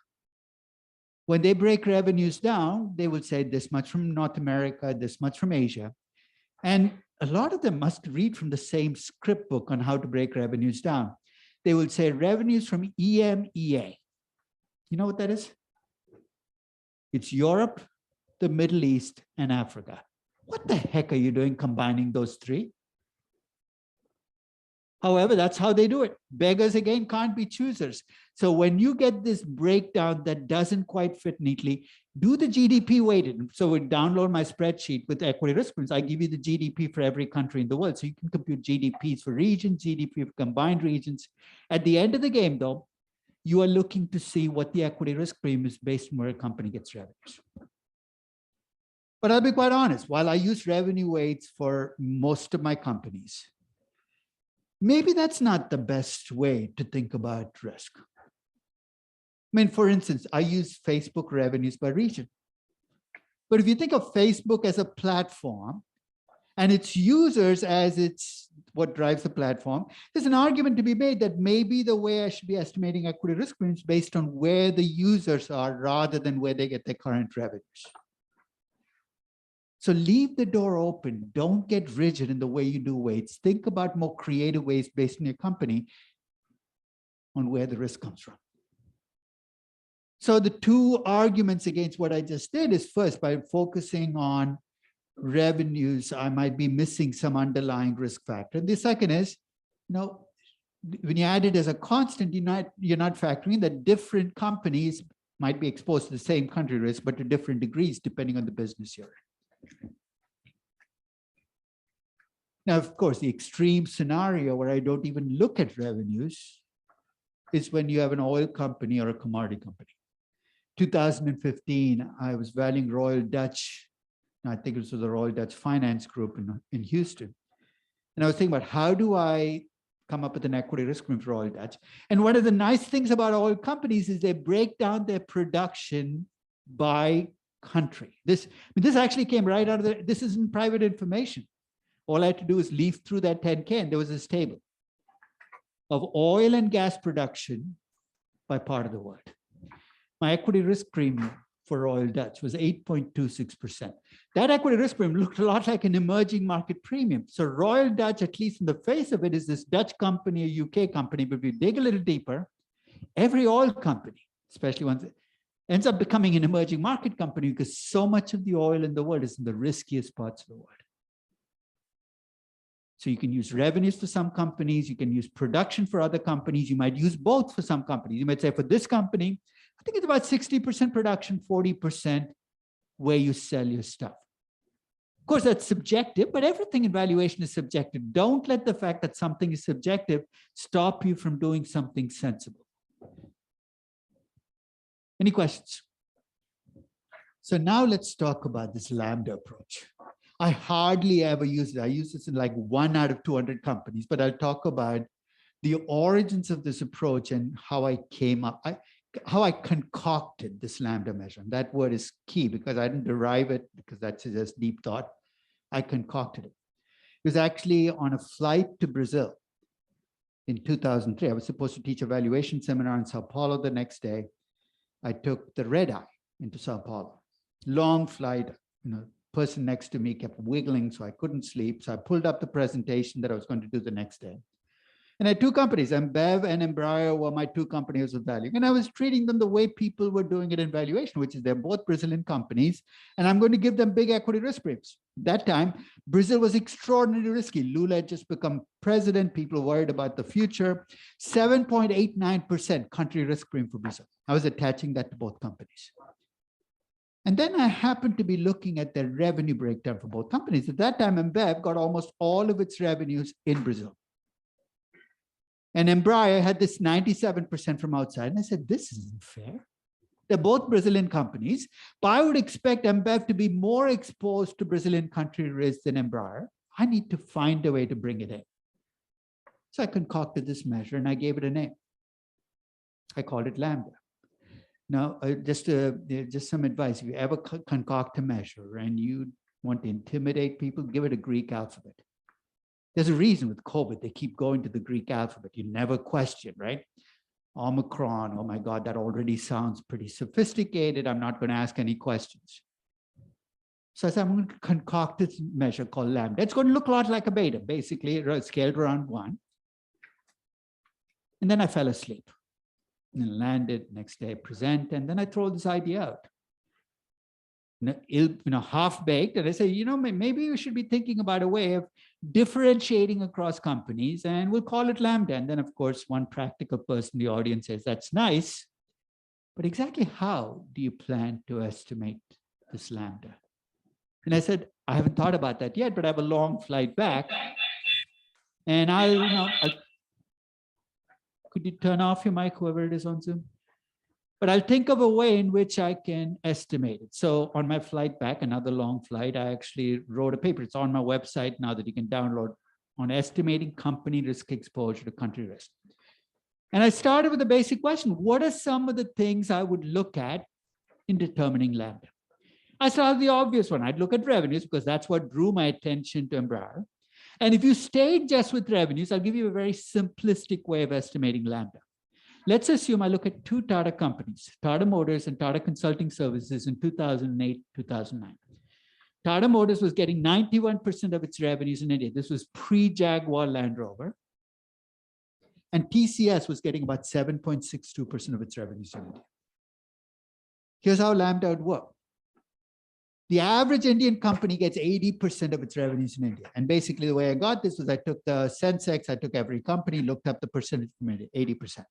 When they break revenues down, they will say this much from North America, this much from Asia. And a lot of them must read from the same script book on how to break revenues down. They will say revenues from EMEA. You know what that is? It's Europe, the Middle East, and Africa. What the heck are you doing combining those three? However, that's how they do it. Beggars, again, can't be choosers. So when you get this breakdown that doesn't quite fit neatly, do the GDP weighted. So we download my spreadsheet with equity risk premiums. I give you the GDP for every country in the world. So you can compute GDPs for regions, GDP for combined regions. At the end of the game, though, you are looking to see what the equity risk premium is based on where a company gets revenues. But I'll be quite honest, while I use revenue weights for most of my companies, maybe that's not the best way to think about risk. I mean, for instance, I use Facebook revenues by region. But if you think of Facebook as a platform and its users as it's what drives the platform, there's an argument to be made that maybe the way I should be estimating equity risk premiums based on where the users are rather than where they get their current revenues. So leave the door open. Don't get rigid in the way you do weights. Think about more creative ways based on your company on where the risk comes from. So the two arguments against what I just did is, first, by focusing on revenues, I might be missing some underlying risk factor. The second is, when you add it as a constant, you're not factoring in that different companies might be exposed to the same country risk, but to different degrees depending on the business you're in. Now, of course, the extreme scenario where I don't even look at revenues is when you have an oil company or a commodity company. 2015, I was valuing Royal Dutch, I think it was the Royal Dutch Finance Group in Houston. And I was thinking about, how do I come up with an equity risk premium for Royal Dutch? And one of the nice things about oil companies is they break down their production by country. This actually came right out of this isn't private information. All I had to do is leaf through that 10K, and there was this table of oil and gas production by part of the world. My equity risk premium for Royal Dutch was 8.26%. That equity risk premium looked a lot like an emerging market premium. So Royal Dutch, at least in the face of it, is this Dutch company, a UK company, but if you dig a little deeper, every oil company, especially ones, ends up becoming an emerging market company because so much of the oil in the world is in the riskiest parts of the world. So you can use revenues for some companies, you can use production for other companies, you might use both for some companies. You might say for this company, I think it's about 60% production, 40% where you sell your stuff. Of course, that's subjective, but everything in valuation is subjective. Don't let the fact that something is subjective stop you from doing something sensible. Any questions? So now let's talk about this lambda approach. I hardly ever use it. I use this in like 1 out of 200 companies, but I'll talk about the origins of this approach and how I came up, how I concocted this lambda measure. And that word is key because I didn't derive it because that's just deep thought. I concocted it. It was actually on a flight to Brazil in 2003. I was supposed to teach a valuation seminar in Sao Paulo the next day. I took the red eye into Sao Paulo. Long flight, person next to me kept wiggling, so I couldn't sleep. So I pulled up the presentation that I was going to do the next day. And I had two companies, Embev and Embraer were my two companies of value. And I was treating them the way people were doing it in valuation, which is they're both Brazilian companies, and I'm going to give them big equity risk premiums. That time, Brazil was extraordinarily risky. Lula had just become president. People worried about the future. 7.89% country risk premium for Brazil. I was attaching that to both companies. And then I happened to be looking at their revenue breakdown for both companies. At that time, Embev got almost all of its revenues in Brazil. And Embraer had this 97% from outside. And I said, this isn't fair. They're both Brazilian companies, but I would expect Embev to be more exposed to Brazilian country risk than Embraer. I need to find a way to bring it in. So I concocted this measure and I gave it a name. I called it lambda. Now, just some advice. If you ever concoct a measure and you want to intimidate people, give it a Greek alphabet. There's a reason with COVID, they keep going to the Greek alphabet. You never question, right? Omicron, oh my God, that already sounds pretty sophisticated. I'm not going to ask any questions. So I said, I'm going to concoct this measure called lambda. It's going to look a lot like a beta, basically scaled around 1. And then I fell asleep. And landed, next day present, and then I throw this idea out. half-baked. And I say, maybe we should be thinking about a way of differentiating across companies, and we'll call it lambda. And then, of course, one practical person in the audience says, that's nice, but exactly how do you plan to estimate this lambda? And I said, I haven't thought about that yet, but I have a long flight back. And could you turn off your mic, whoever it is on Zoom? But I'll think of a way in which I can estimate it. So on my flight back, another long flight, I actually wrote a paper. It's on my website now that you can download, on estimating company risk exposure to country risk. And I started with a basic question. What are some of the things I would look at in determining lambda? I started with the obvious one. I'd look at revenues because that's what drew my attention to Embraer. And if you stayed just with revenues, I'll give you a very simplistic way of estimating lambda. Let's assume I look at two Tata companies, Tata Motors and Tata Consulting Services in 2008, 2009. Tata Motors was getting 91% of its revenues in India. This was pre-Jaguar Land Rover. And TCS was getting about 7.62% of its revenues in India. Here's how lambda would work. The average Indian company gets 80% of its revenues in India. And basically the way I got this was I took the Sensex, I took every company, looked up the percentage from India, 80%.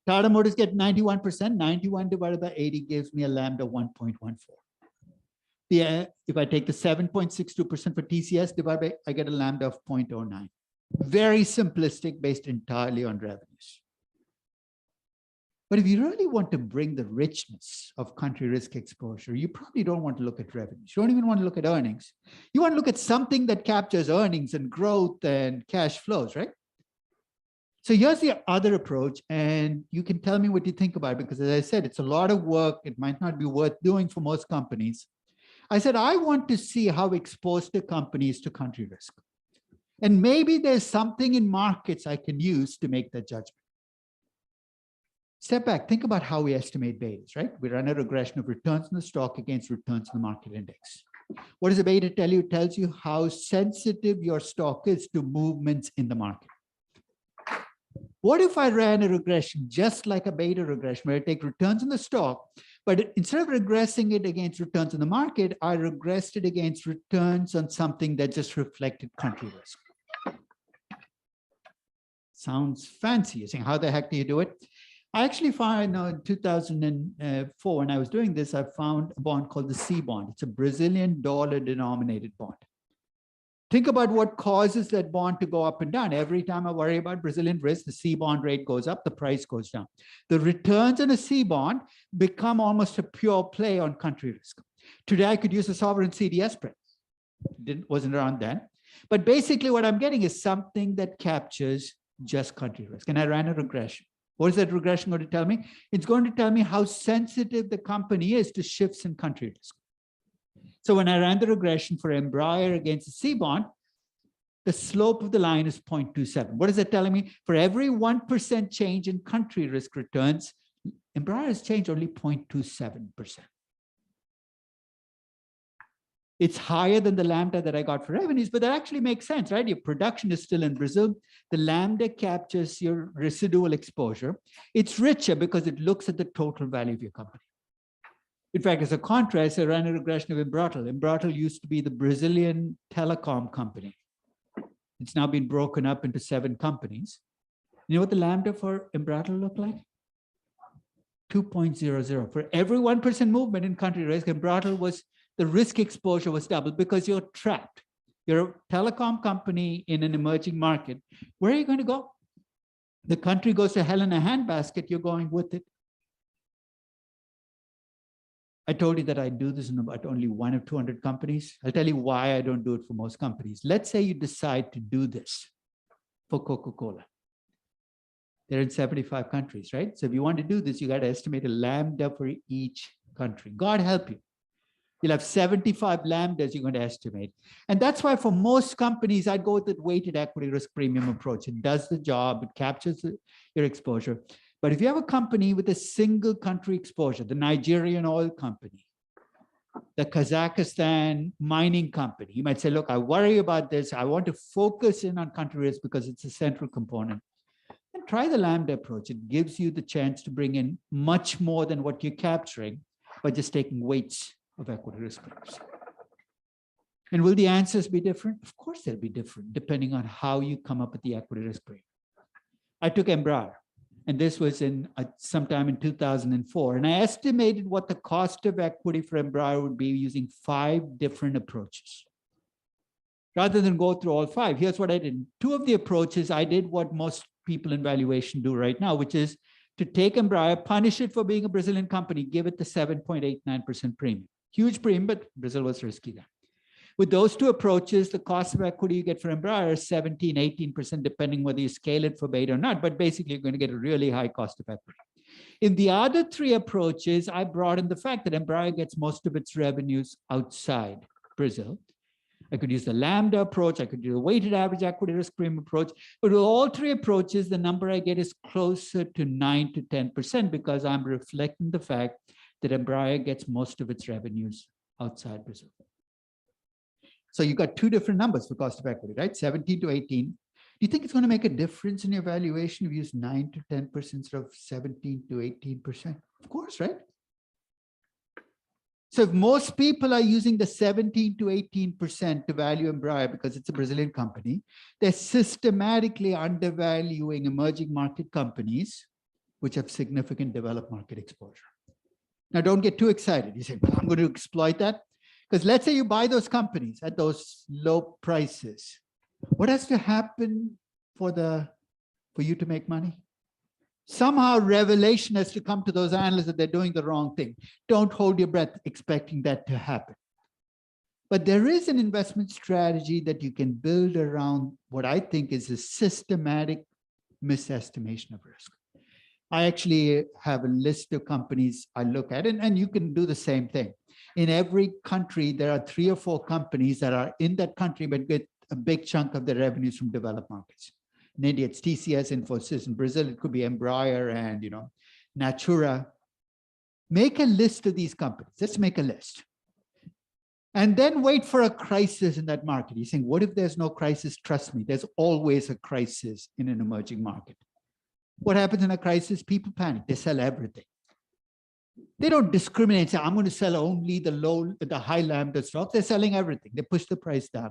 Tata Motors get 91%, 91 divided by 80 gives me a lambda 1.14. If I take the 7.62% for TCS divided by, I get a lambda of 0.09. Very simplistic, based entirely on revenues. But if you really want to bring the richness of country risk exposure, you probably don't want to look at revenues. You don't even want to look at earnings. You want to look at something that captures earnings and growth and cash flows, right? So here's the other approach, and you can tell me what you think about it, because as I said, it's a lot of work. It might not be worth doing for most companies. I said, I want to see how exposed the company is to country risk. And maybe there's something in markets I can use to make that judgment. Step back, think about how we estimate betas, right? We run a regression of returns in the stock against returns in the market index. What does a beta tell you? It tells you how sensitive your stock is to movements in the market. What if I ran a regression just like a beta regression, where I take returns in the stock, but instead of regressing it against returns in the market, I regressed it against returns on something that just reflected country risk? Sounds fancy. You're saying, how the heck do you do it? I actually found in 2004, when I was doing this, I found a bond called the C bond. It's a Brazilian dollar denominated bond. Think about what causes that bond to go up and down. Every time I worry about Brazilian risk, the C bond rate goes up, the price goes down. The returns in a C bond become almost a pure play on country risk. Today, I could use a sovereign CDS spread. Wasn't around then. But basically what I'm getting is something that captures just country risk. And I ran a regression. What is that regression going to tell me? It's going to tell me how sensitive the company is to shifts in country risk. So when I ran the regression for Embraer against the C bond, the slope of the line is 0.27. What is that telling me? For every 1% change in country risk returns, Embraer has changed only 0.27%. It's higher than the lambda that I got for revenues, but that actually makes sense, right? Your production is still in Brazil. The lambda captures your residual exposure. It's richer because it looks at the total value of your company. In fact, as a contrast, I ran a regression of Embratel. Embratel used to be the Brazilian telecom company. It's now been broken up into 7 companies. You know what the lambda for Embratel looked like? 2.00. For every 1% movement in country risk, Embratel was, the risk exposure was doubled because you're trapped. You're a telecom company in an emerging market. Where are you going to go? The country goes to hell in a handbasket, you're going with it. I told you that I do this in about only 1 or 200 companies. I'll tell you why I don't do it for most companies. Let's say you decide to do this for Coca-Cola. They're in 75 countries, right? So if you want to do this, you got to estimate a lambda for each country. God help you. You'll have 75 lambdas you're going to estimate. And that's why for most companies, I'd go with the weighted equity risk premium approach. It does the job, it captures your exposure. But if you have a company with a single country exposure, the Nigerian oil company, the Kazakhstan mining company, you might say, look, I worry about this. I want to focus in on country risk because it's a central component. And try the lambda approach. It gives you the chance to bring in much more than what you're capturing by just taking weights of equity risk premiums. And will the answers be different? Of course, they'll be different depending on how you come up with the equity risk premium. I took Embraer, and this was in sometime in 2004, and I estimated what the cost of equity for Embraer would be using 5 different approaches. Rather than go through all 5, here's what I did. 2 of the approaches, I did what most people in valuation do right now, which is to take Embraer, punish it for being a Brazilian company, give it the 7.89% premium. Huge premium, but Brazil was risky then. With those 2 approaches, the cost of equity you get for Embraer is 17, 18%, depending whether you scale it for beta or not, but basically you're going to get a really high cost of equity. In the other 3 approaches, I brought in the fact that Embraer gets most of its revenues outside Brazil. I could use the lambda approach, I could do the weighted average equity risk premium approach, but with all 3 approaches, the number I get is closer to 9 to 10% because I'm reflecting the fact that Embraer gets most of its revenues outside Brazil. So you got 2 different numbers for cost of equity, right? 17 to 18. Do you think it's going to make a difference in your valuation if you use 9 to 10% instead of 17 to 18%? Of course, right? So if most people are using the 17 to 18% to value Embraer because it's a Brazilian company, they're systematically undervaluing emerging market companies, which have significant developed market exposure. Now, don't get too excited. You say, well, I'm going to exploit that. Because let's say you buy those companies at those low prices. What has to happen for you to make money? Somehow revelation has to come to those analysts that they're doing the wrong thing. Don't hold your breath expecting that to happen. But there is an investment strategy that you can build around what I think is a systematic misestimation of risk. I actually have a list of companies I look at, and you can do the same thing. In every country, there are 3 or 4 companies that are in that country, but get a big chunk of the revenues from developed markets. In India, it's TCS, Infosys. In Brazil, it could be Embraer and Natura. Make a list of these companies. Let's make a list. And then wait for a crisis in that market. You're saying, what if there's no crisis? Trust me, there's always a crisis in an emerging market. What happens in a crisis? People panic. They sell everything. They don't discriminate. Say, I'm going to sell only the high lambda stocks. They're selling everything. They push the price down.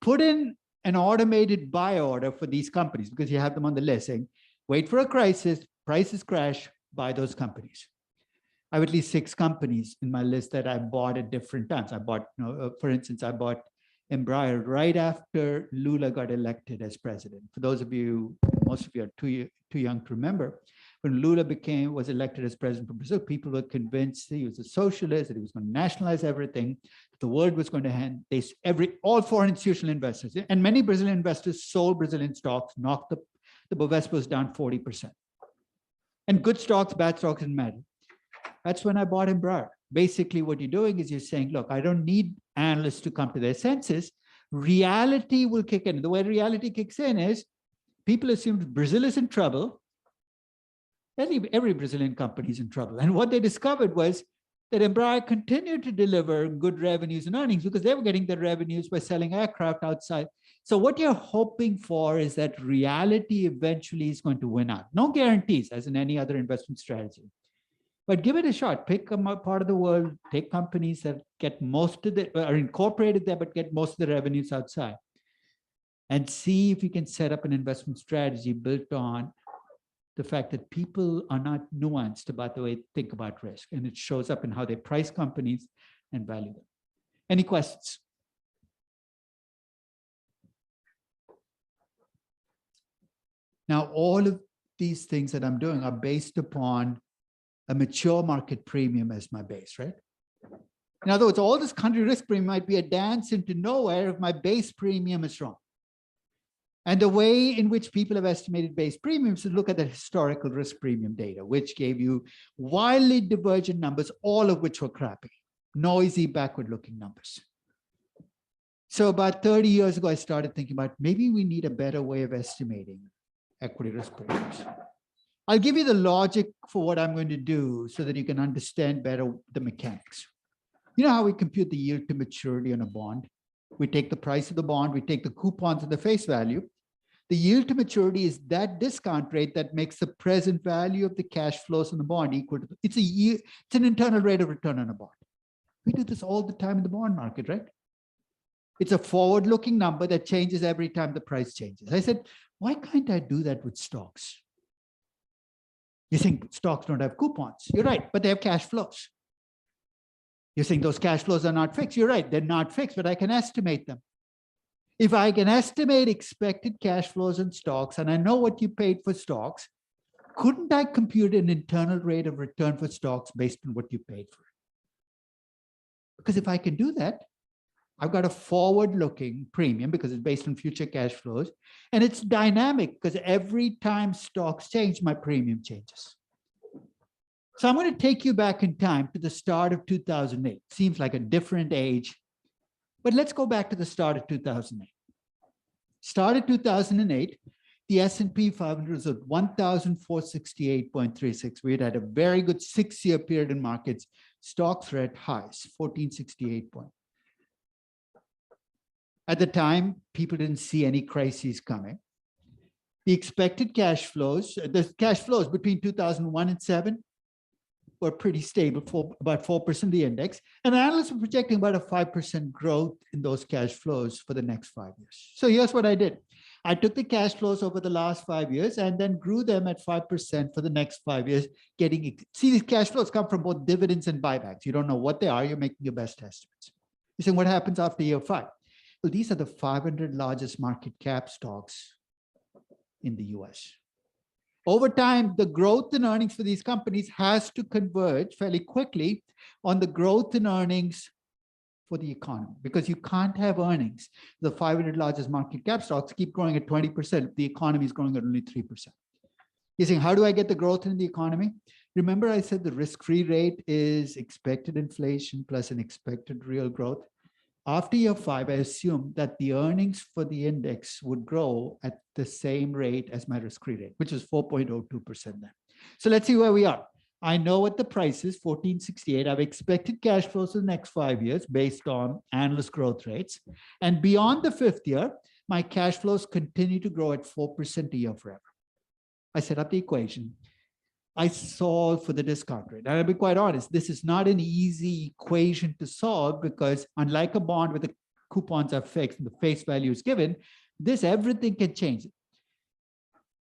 Put in an automated buy order for these companies because you have them on the list saying, wait for a crisis, prices crash, buy those companies. I have at least 6 companies in my list that I bought at different times. I bought, for instance, I bought Embraer right after Lula got elected as president. For those of you, most of you are too young to remember, when Lula was elected as president of Brazil, people were convinced he was a socialist, that he was going to nationalize everything, that the world was going to hand all foreign institutional investors, and many Brazilian investors sold Brazilian stocks, knocked the Bovespas down 40%. And good stocks, bad stocks didn't matter. That's when I bought Embraer. Basically, what you're doing is you're saying, look, I don't need analysts to come to their senses. Reality will kick in. The way reality kicks in is people assumed Brazil is in trouble. Every Brazilian company is in trouble. And what they discovered was that Embraer continued to deliver good revenues and earnings because they were getting their revenues by selling aircraft outside. So what you're hoping for is that reality eventually is going to win out. No guarantees, as in any other investment strategy. But give it a shot. Pick a part of the world, take companies that get most of are incorporated there, but get most of the revenues outside. And see if you can set up an investment strategy built on the fact that people are not nuanced about the way they think about risk. And it shows up in how they price companies and value them. Any questions? Now, all of these things that I'm doing are based upon a mature market premium as my base, right? In other words, all this country risk premium might be a dance into nowhere if my base premium is wrong. And the way in which people have estimated base premiums is look at the historical risk premium data, which gave you wildly divergent numbers, all of which were crappy, noisy, backward-looking numbers. So about 30 years ago, I started thinking about maybe we need a better way of estimating equity risk premiums. I'll give you the logic for what I'm going to do so that you can understand better the mechanics. You know how we compute the yield to maturity on a bond? We take the price of the bond, we take the coupons of the face value. The yield to maturity is that discount rate that makes the present value of the cash flows on the bond equal to, it's an internal rate of return on a bond. We do this all the time in the bond market, right? It's a forward-looking number that changes every time the price changes. I said, why can't I do that with stocks? You think stocks don't have coupons. You're right, but they have cash flows. You think those cash flows are not fixed. You're right, they're not fixed, but I can estimate them. If I can estimate expected cash flows in stocks, and I know what you paid for stocks, couldn't I compute an internal rate of return for stocks based on what you paid for it? Because if I can do that, I've got a forward-looking premium because it's based on future cash flows, and it's dynamic because every time stocks change, my premium changes. So I'm going to take you back in time to the start of 2008. Seems like a different age, but let's go back to the start of 2008. Start of 2008, the S&P 500 was at 1,468.36. We had a very good 6-year period in markets. Stocks were at highs, 1468 points. At the time, people didn't see any crises coming. The expected cash flows, the cash flows between 2001 and 7 were pretty stable, for about 4% of the index. And analysts were projecting about a 5% growth in those cash flows for the next 5 years. So here's what I did. I took the cash flows over the last 5 years and then grew them at 5% for the next 5 years, see, these cash flows come from both dividends and buybacks. You don't know what they are, you're making your best estimates. You're saying, what happens after year 5? Well, these are the 500 largest market cap stocks in the US. Over time, the growth in earnings for these companies has to converge fairly quickly on the growth in earnings for the economy, because you can't have earnings. The 500 largest market cap stocks keep growing at 20%. The economy is growing at only 3%. You're saying, how do I get the growth in the economy? Remember, I said the risk-free rate is expected inflation plus an expected real growth. After year 5, I assumed that the earnings for the index would grow at the same rate as my risk-free rate, which is 4.02% then. So let's see where we are. I know what the price is, 1468. I've expected cash flows for the next 5 years based on analyst growth rates. And beyond the 5th year, my cash flows continue to grow at 4% a year forever. I set up the equation. I solve for the discount rate. And I'll be quite honest, this is not an easy equation to solve because unlike a bond where the coupons are fixed and the face value is given, this everything can change.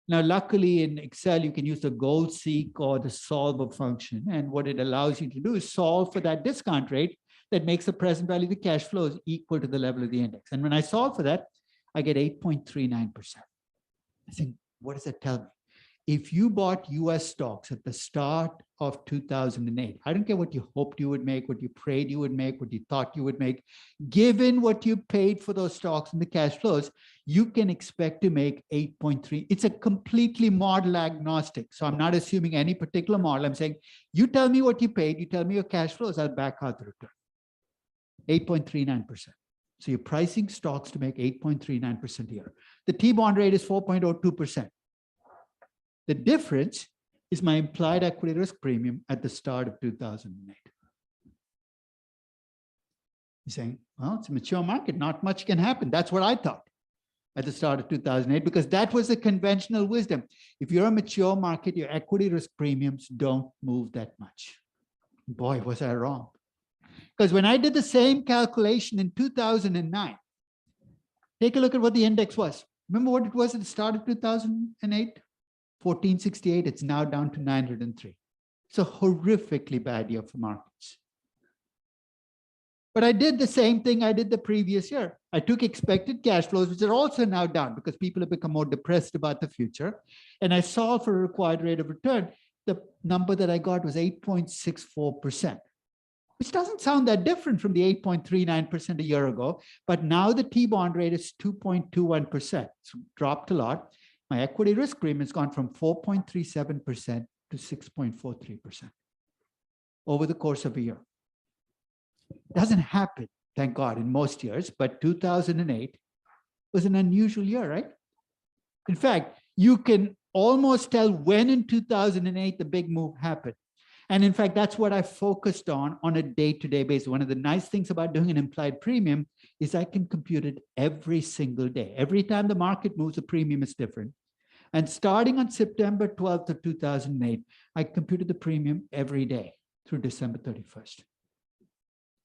Now, luckily in Excel, you can use the goal seek or the solver function. And what it allows you to do is solve for that discount rate that makes the present value of the cash flows equal to the level of the index. And when I solve for that, I get 8.39%. I think, what does that tell me? If you bought US stocks at the start of 2008, I don't care what you hoped you would make, what you prayed you would make, what you thought you would make, given what you paid for those stocks and the cash flows, you can expect to make 8.3. It's a completely model agnostic. So I'm not assuming any particular model. I'm saying, you tell me what you paid, you tell me your cash flows, I'll back out the return. 8.39%. So you're pricing stocks to make 8.39% a year. The T-bond rate is 4.02%. The difference is my implied equity risk premium at the start of 2008. You're saying, well, it's a mature market. Not much can happen. That's what I thought at the start of 2008, because that was the conventional wisdom. If you're a mature market, your equity risk premiums don't move that much. Boy, was I wrong. Because when I did the same calculation in 2009, take a look at what the index was. Remember what it was at the start of 2008? 1468, it's now down to 903. It's a horrifically bad year for markets. But I did the same thing I did the previous year. I took expected cash flows, which are also now down because people have become more depressed about the future. And I solved for a required rate of return. The number that I got was 8.64%, which doesn't sound that different from the 8.39% a year ago. But now the T-bond rate is 2.21%. It's dropped a lot. My equity risk premium has gone from 4.37% to 6.43% over the course of a year. It doesn't happen, thank God, in most years, but 2008 was an unusual year, right? In fact, you can almost tell when in 2008 the big move happened. And in fact, that's what I focused on a day-to-day basis. One of the nice things about doing an implied premium is I can compute it every single day. Every time the market moves, the premium is different. And starting on September 12th of 2008, I computed the premium every day through December 31st.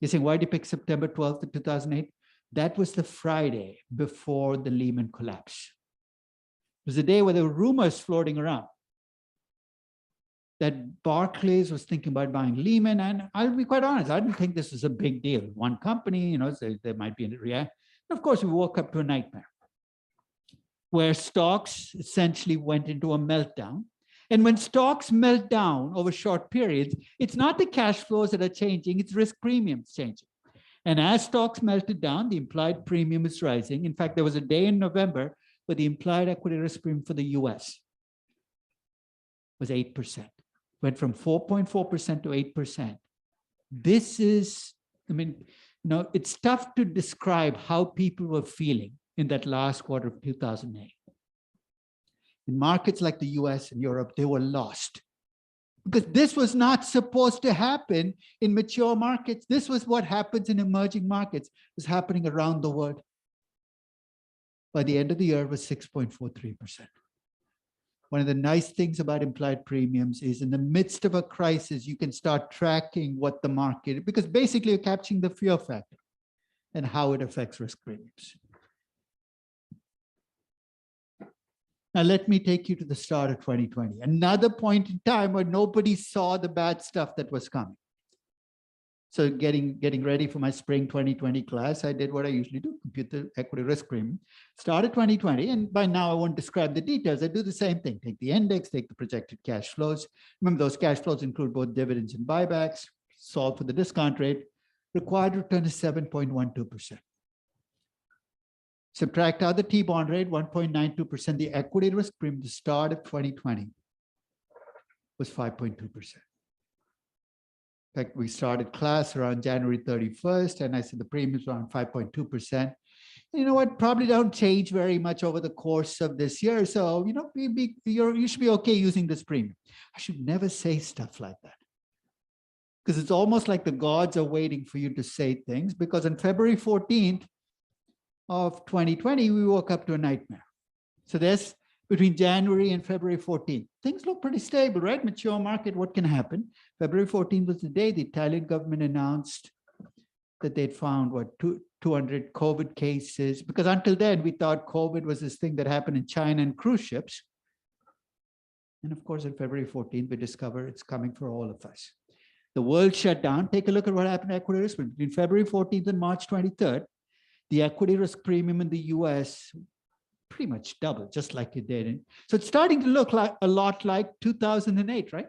You're saying, why did you pick September 12th of 2008? That was the Friday before the Lehman collapse. It was a day where there were rumors floating around that Barclays was thinking about buying Lehman. And I'll be quite honest, I didn't think this was a big deal. One company, so there might be a reaction. Of course, we woke up to a nightmare where stocks essentially went into a meltdown. And when stocks melt down over short periods, it's not the cash flows that are changing, it's risk premiums changing. And as stocks melted down, the implied premium is rising. In fact, there was a day in November where the implied equity risk premium for the US was 8%. Went from 4.4% to 8%. This is, it's tough to describe how people were feeling in that last quarter of 2008. In markets like the US and Europe, they were lost. Because this was not supposed to happen in mature markets. This was what happens in emerging markets. It was happening around the world. By the end of the year, it was 6.43%. One of the nice things about implied premiums is in the midst of a crisis, you can start tracking what the market, because basically you're capturing the fear factor and how it affects risk premiums. Now, let me take you to the start of 2020, another point in time where nobody saw the bad stuff that was coming. So getting ready for my spring 2020 class, I did what I usually do, compute the equity risk premium. Started 2020, and by now I won't describe the details. I do the same thing, take the index, take the projected cash flows. Remember, those cash flows include both dividends and buybacks, solve for the discount rate. Required return is 7.12%. Subtract out the T-bond rate, 1.92%. The equity risk premium, the start of 2020, was 5.2%. In fact, we started class around January 31st, and I said the premiums were around 5.2%. You know what? Probably don't change very much over the course of this year. So, you should be okay using this premium. I should never say stuff like that, because it's almost like the gods are waiting for you to say things, because on February 14th of 2020, we woke up to a nightmare. So there's between January and February 14th, things look pretty stable, right? Mature market, what can happen? February 14th was the day the Italian government announced that they'd found 200 COVID cases, because until then we thought COVID was this thing that happened in China and cruise ships. And of course, on February 14th, we discover it's coming for all of us. The world shut down. Take a look at what happened to equity risk premium. Between February 14th and March 23rd, the equity risk premium in the US pretty much doubled, just like it did. So it's starting to look like a lot like 2008, right?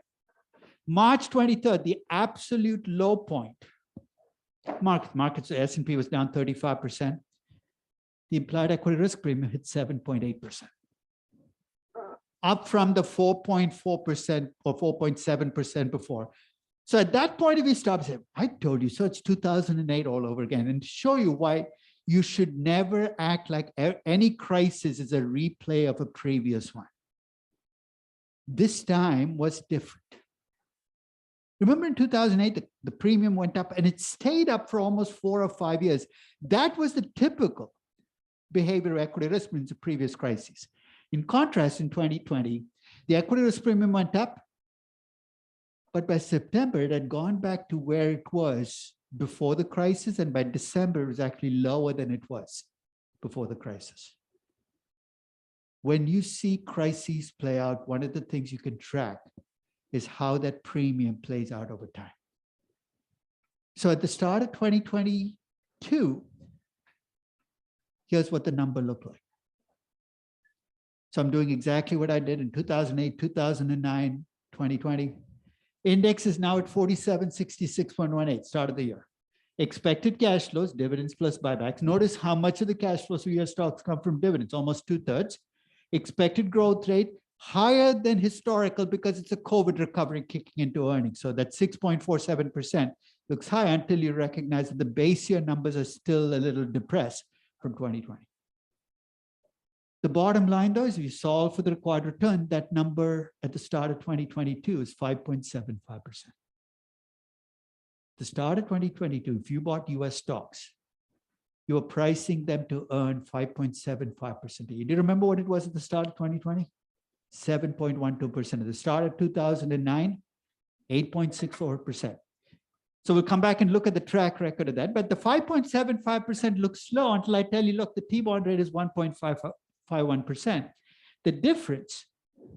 March 23rd, the absolute low point. Markets, S&P was down 35%. The implied equity risk premium hit 7.8%. Up from the 4.4% or 4.7% before. So at that point, if you stop saying, I told you so, it's 2008 all over again, and to show you why you should never act like any crisis is a replay of a previous one. This time was different. Remember in 2008, the premium went up and it stayed up for almost 4 or 5 years. That was the typical behavior of equity risk premiums of previous crises. In contrast, in 2020, the equity risk premium went up, but by September, it had gone back to where it was before the crisis, and by December, it was actually lower than it was before the crisis. When you see crises play out, one of the things you can track is how that premium plays out over time. So at the start of 2022, here's what the number looked like. So I'm doing exactly what I did in 2008, 2009, 2020. Index is now at 4766.18, start of the year. Expected cash flows, dividends plus buybacks. Notice how much of the cash flows for US stocks come from dividends, almost 2/3. Expected growth rate, higher than historical because it's a COVID recovery kicking into earnings. So that 6.47% looks high until you recognize that the base year numbers are still a little depressed from 2020. The bottom line, though, is if you solve for the required return, that number at the start of 2022 is 5.75%. The start of 2022, if you bought US stocks, you were pricing them to earn 5.75% a year. Do you remember what it was at the start of 2020? 7.12%. At the start of 2009, 8.64%. So we'll come back and look at the track record of that. But the 5.75% looks slow until I tell you, look, the T-bond rate is 1.51%. The difference,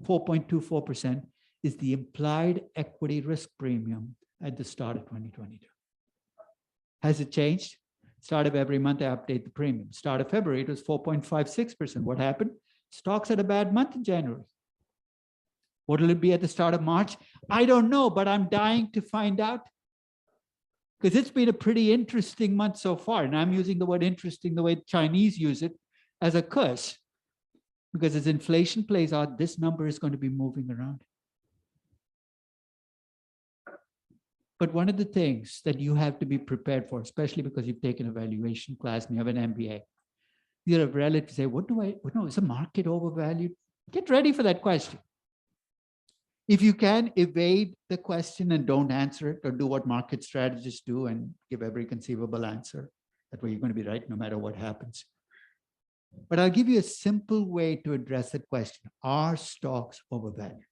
4.24%, is the implied equity risk premium at the start of 2022. Has it changed? Start of every month, I update the premium. Start of February, it was 4.56%. What happened? Stocks had a bad month in January. What will it be at the start of March? I don't know, but I'm dying to find out. Because it's been a pretty interesting month so far. And I'm using the word interesting the way the Chinese use it as a curse. Because as inflation plays out, this number is going to be moving around. But one of the things that you have to be prepared for, especially because you've taken a valuation class and you have an MBA, you have relative say, what do I, no, is the market overvalued? Get ready for that question. If you can evade the question and don't answer it, or do what market strategists do and give every conceivable answer, that way you're going to be right no matter what happens. But I'll give you a simple way to address that question. Are stocks overvalued?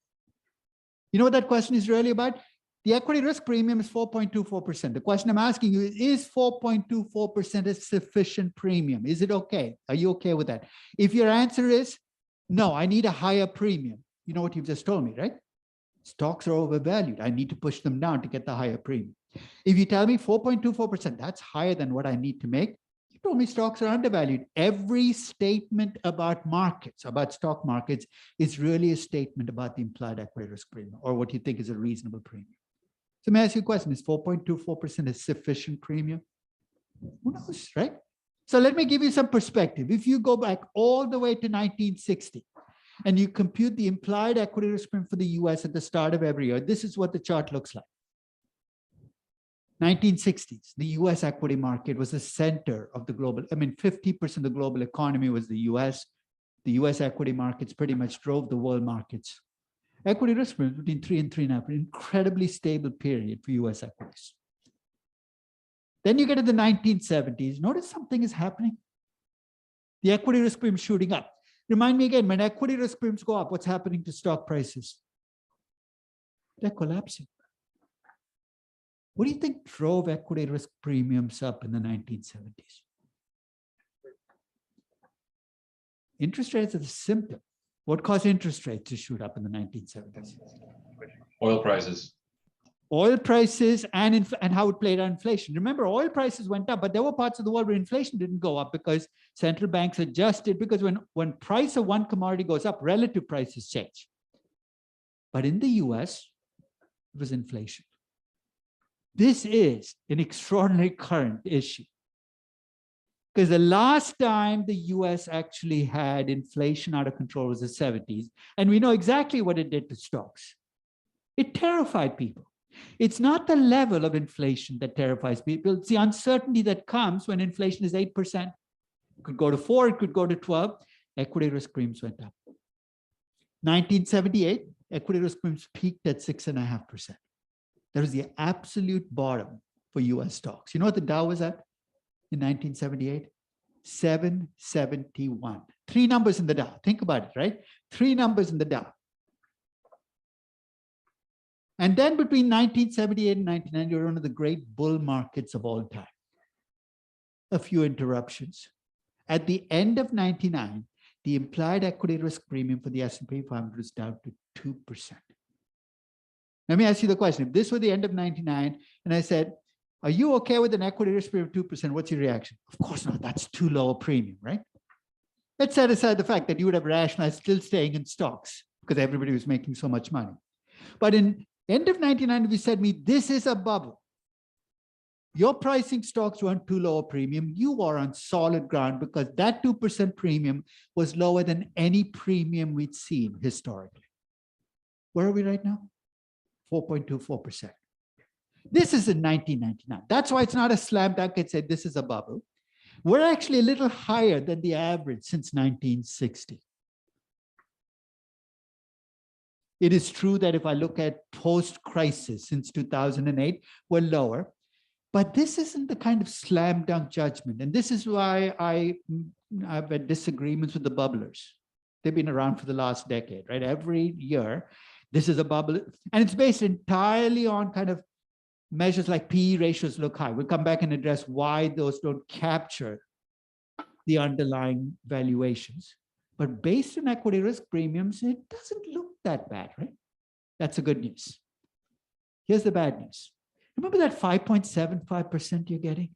You know what that question is really about? The equity risk premium is 4.24%. The question I'm asking you is 4.24% a sufficient premium? Is it okay? Are you okay with that? If your answer is no, I need a higher premium, you know what you've just told me, right? Stocks are overvalued. I need to push them down to get the higher premium. If you tell me 4.24%, that's higher than what I need to make, you told me stocks are undervalued. Every statement about markets, about stock markets, is really a statement about the implied equity risk premium, or what you think is a reasonable premium. So may I ask you a question? Is 4.24% a sufficient premium? Who knows, right? So let me give you some perspective. If you go back all the way to 1960, and you compute the implied equity risk premium for the US at the start of every year, this is what the chart looks like. 1960s, the US equity market was the center of the global, 50% of the global economy was the US. The US equity markets pretty much drove the world markets. Equity risk premium between 3 and 3.5, an incredibly stable period for US equities. Then you get to the 1970s, notice something is happening. The equity risk premium shooting up. Remind me again, when equity risk premiums go up, what's happening to stock prices? They're collapsing. What do you think drove equity risk premiums up in the 1970s? Interest rates are the symptom. What caused interest rates to shoot up in the 1970s? Oil prices. Oil prices and how it played on inflation. Remember, oil prices went up, but there were parts of the world where inflation didn't go up because central banks adjusted, because when price of one commodity goes up, relative prices change. But in the US, it was inflation. This is an extraordinary current issue. Because the last time the US actually had inflation out of control was the 70s. And we know exactly what it did to stocks. It terrified people. It's not the level of inflation that terrifies people. It's the uncertainty that comes when inflation is 8%. It could go to 4, it could go to 12. Equity risk premiums went up. 1978, equity risk premiums peaked at 6.5%. That was the absolute bottom for US stocks. You know what the Dow was at in 1978? 771. 3 numbers in the Dow. Think about it, right? 3 numbers in the Dow. And then between 1978 and 1999, you're one of the great bull markets of all time. A few interruptions. At the end of 99, the implied equity risk premium for the S&P 500 was down to 2%. Let me ask you the question. If this were the end of 99, and I said, are you okay with an equity risk premium of 2%? What's your reaction? Of course not. That's too low a premium, right? Let's set aside the fact that you would have rationalized still staying in stocks because everybody was making so much money. But in end of 99, if you said to me, this is a bubble. Your pricing stocks weren't too low a premium. You are on solid ground because that 2% premium was lower than any premium we'd seen historically. Where are we right now? 4.24%. This is in 1999. That's why it's not a slam dunk and say this is a bubble. We're actually a little higher than the average since 1960. It is true that if I look at post-crisis since 2008, we're lower. But this isn't the kind of slam dunk judgment. And this is why I've had disagreements with the bubblers. They've been around for the last decade, right? Every year, this is a bubble. And it's based entirely on kind of measures like PE ratios look high. We'll come back and address why those don't capture the underlying valuations. But based on equity risk premiums, it doesn't look that bad, right? That's the good news. Here's the bad news. Remember that 5.75% you're getting?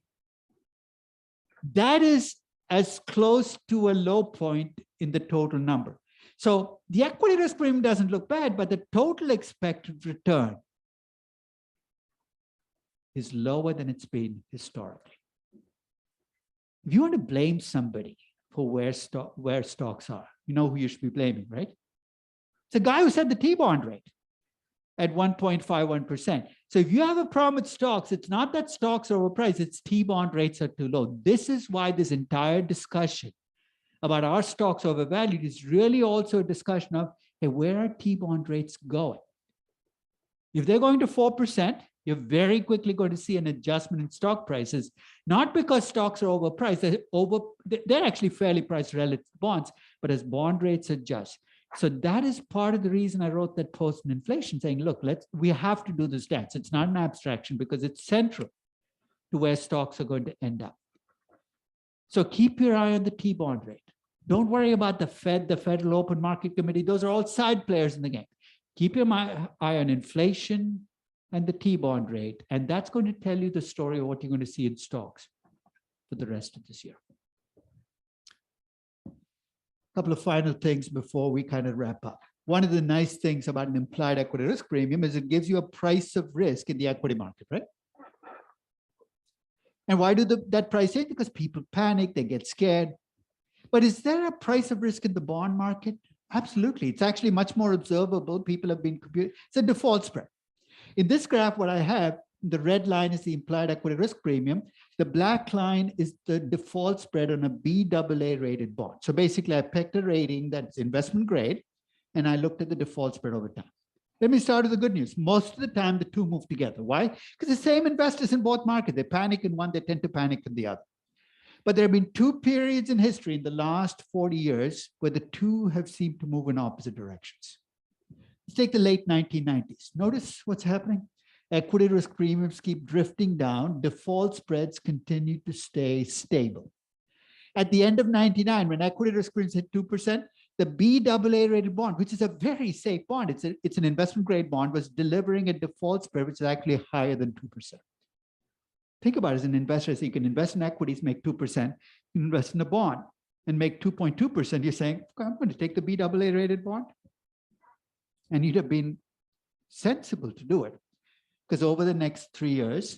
That is as close to a low point in the total number. So the equity risk premium doesn't look bad, but the total expected return is lower than it's been historically. If you want to blame somebody for where stocks are, you know who you should be blaming, right? It's the guy who set the T-bond rate at 1.51%. So if you have a problem with stocks, it's not that stocks are overpriced, it's T-bond rates are too low. This is why this entire discussion about our stocks overvalued is really also a discussion of, hey, where are T-bond rates going? If they're going to 4%, you're very quickly going to see an adjustment in stock prices, not because stocks are overpriced, they're actually fairly priced relative to bonds, but as bond rates adjust. So that is part of the reason I wrote that post on inflation, saying, look, we have to do this dance. It's not an abstraction because it's central to where stocks are going to end up. So keep your eye on the T-bond rate. Don't worry about the Fed, the Federal Open Market Committee. Those are all side players in the game. Keep your eye on inflation and the T-bond rate, and that's going to tell you the story of what you're going to see in stocks for the rest of this year. A couple of final things before we kind of wrap up. One of the nice things about an implied equity risk premium is it gives you a price of risk in the equity market, right? And why do that price change? Because people panic, they get scared. But is there a price of risk in the bond market? Absolutely. It's actually much more observable. People have been computing. It's a default spread. In this graph, what I have, the red line is the implied equity risk premium. The black line is the default spread on a BAA rated bond. So basically, I picked a rating that's investment grade, and I looked at the default spread over time. Let me start with the good news. Most of the time, the two move together. Why? Because the same investors in both markets, they panic in one, they tend to panic in the other. But there have been two periods in history in the last 40 years where the two have seemed to move in opposite directions. Let's take the late 1990s. Notice what's happening. Equity risk premiums keep drifting down. Default spreads continue to stay stable. At the end of 99, when equity risk premiums hit 2%, the BAA rated bond, which is a very safe bond, it's an investment grade bond, was delivering a default spread, which is actually higher than 2%. Think about it as an investor. So you can invest in equities, make 2%. You can invest in a bond and make 2.2%. You're saying, okay, I'm going to take the BAA rated bond. And you'd have been sensible to do it. Because over the next 3 years,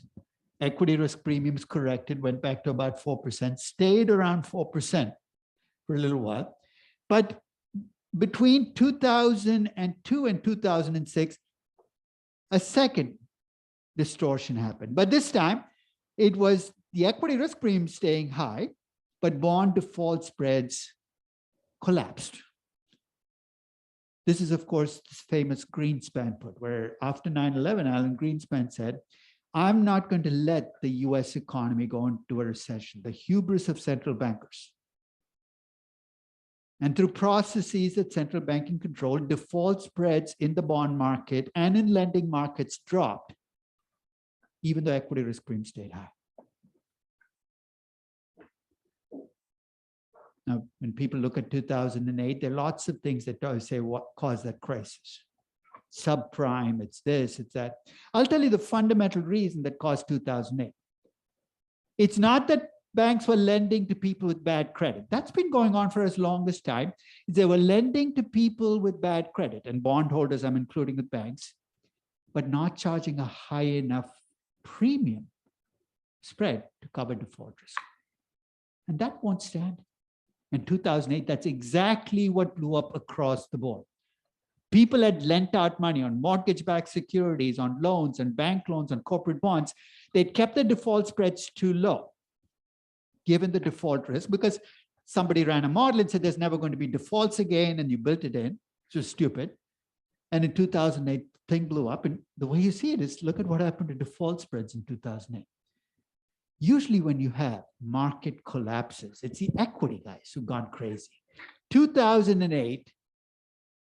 equity risk premiums corrected, went back to about 4%, stayed around 4% for a little while. But between 2002 and 2006, a second distortion happened. But this time, it was the equity risk premium staying high, but bond default spreads collapsed. This is, of course, this famous Greenspan put, where after 9/11, Alan Greenspan said, I'm not going to let the US economy go into a recession, the hubris of central bankers. And through processes that central banking controlled, default spreads in the bond market and in lending markets dropped, even though equity risk premium stayed high. Now, when people look at 2008, there are lots of things that say what caused that crisis. Subprime, it's this, it's that. I'll tell you the fundamental reason that caused 2008. It's not that banks were lending to people with bad credit. That's been going on for as long as time. They were lending to people with bad credit, and bondholders, I'm including with banks, but not charging a high enough premium spread to cover default risk. And that won't stand. In 2008, that's exactly what blew up across the board. People had lent out money on mortgage-backed securities, on loans and bank loans, on corporate bonds. They'd kept the default spreads too low, given the default risk, because somebody ran a model and said there's never going to be defaults again, and you built it in, which was stupid. And in 2008, the thing blew up. And the way you see it is, look at what happened to default spreads in 2008. Usually when you have market collapses, it's the equity guys who've gone crazy. 2008,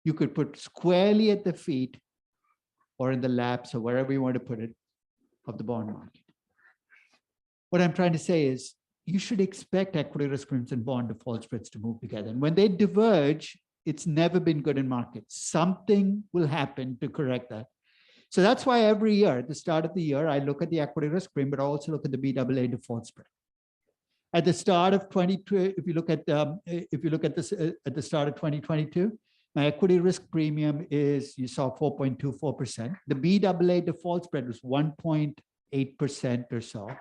you could put squarely at the feet or in the laps or wherever you want to put it of the bond market. What I'm trying to say is you should expect equity risk premiums and bond default spreads to move together. And when they diverge, it's never been good in markets. Something will happen to correct that. So that's why every year, at the start of the year, I look at the equity risk premium, but I also look at the BAA default spread. At the start of 22, if you look at this at the start of 2022, my equity risk premium is, you saw 4.24%. The BAA default spread was 1.8% or so.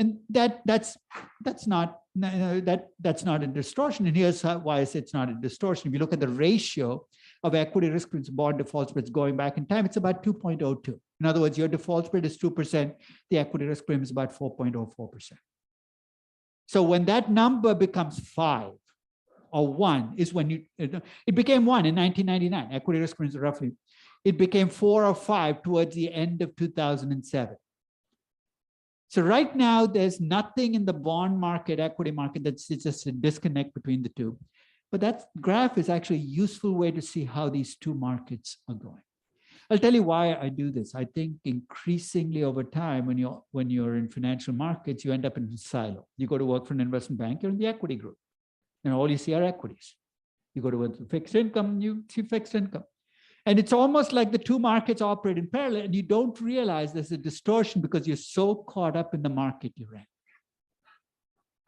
And that's not a distortion. And here's why I say it's not a distortion. If you look at the ratio of equity risk premiums bond default spreads going back in time, it's about 2.02. In other words, your default spread is 2%, the equity risk premium is about 4.04%. So when that number becomes 5 or 1 is when it became 1 in 1999, equity risk premiums roughly. It became 4 or 5 towards the end of 2007. So right now, there's nothing in the bond market, equity market, that's just a disconnect between the two. But that graph is actually a useful way to see how these two markets are going. I'll tell you why I do this. I think increasingly over time, when you're in financial markets, you end up in a silo. You go to work for an investment bank, you're in the equity group. And all you see are equities. You go to work for fixed income, you see fixed income. And it's almost like the two markets operate in parallel, and you don't realize there's a distortion because you're so caught up in the market you're in.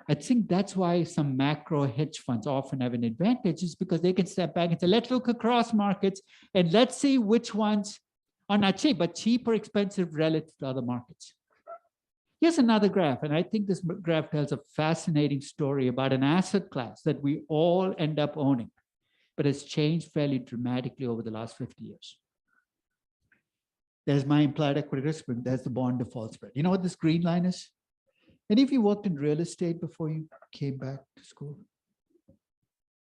I think that's why some macro hedge funds often have an advantage, is because they can step back and say, let's look across markets and let's see which ones are not cheap, but cheap or expensive relative to other markets. Here's another graph, and I think this graph tells a fascinating story about an asset class that we all end up owning, but has changed fairly dramatically over the last 50 years. There's my implied equity risk premium. There's the bond default spread. You know what this green line is? Any of you worked in real estate before you came back to school?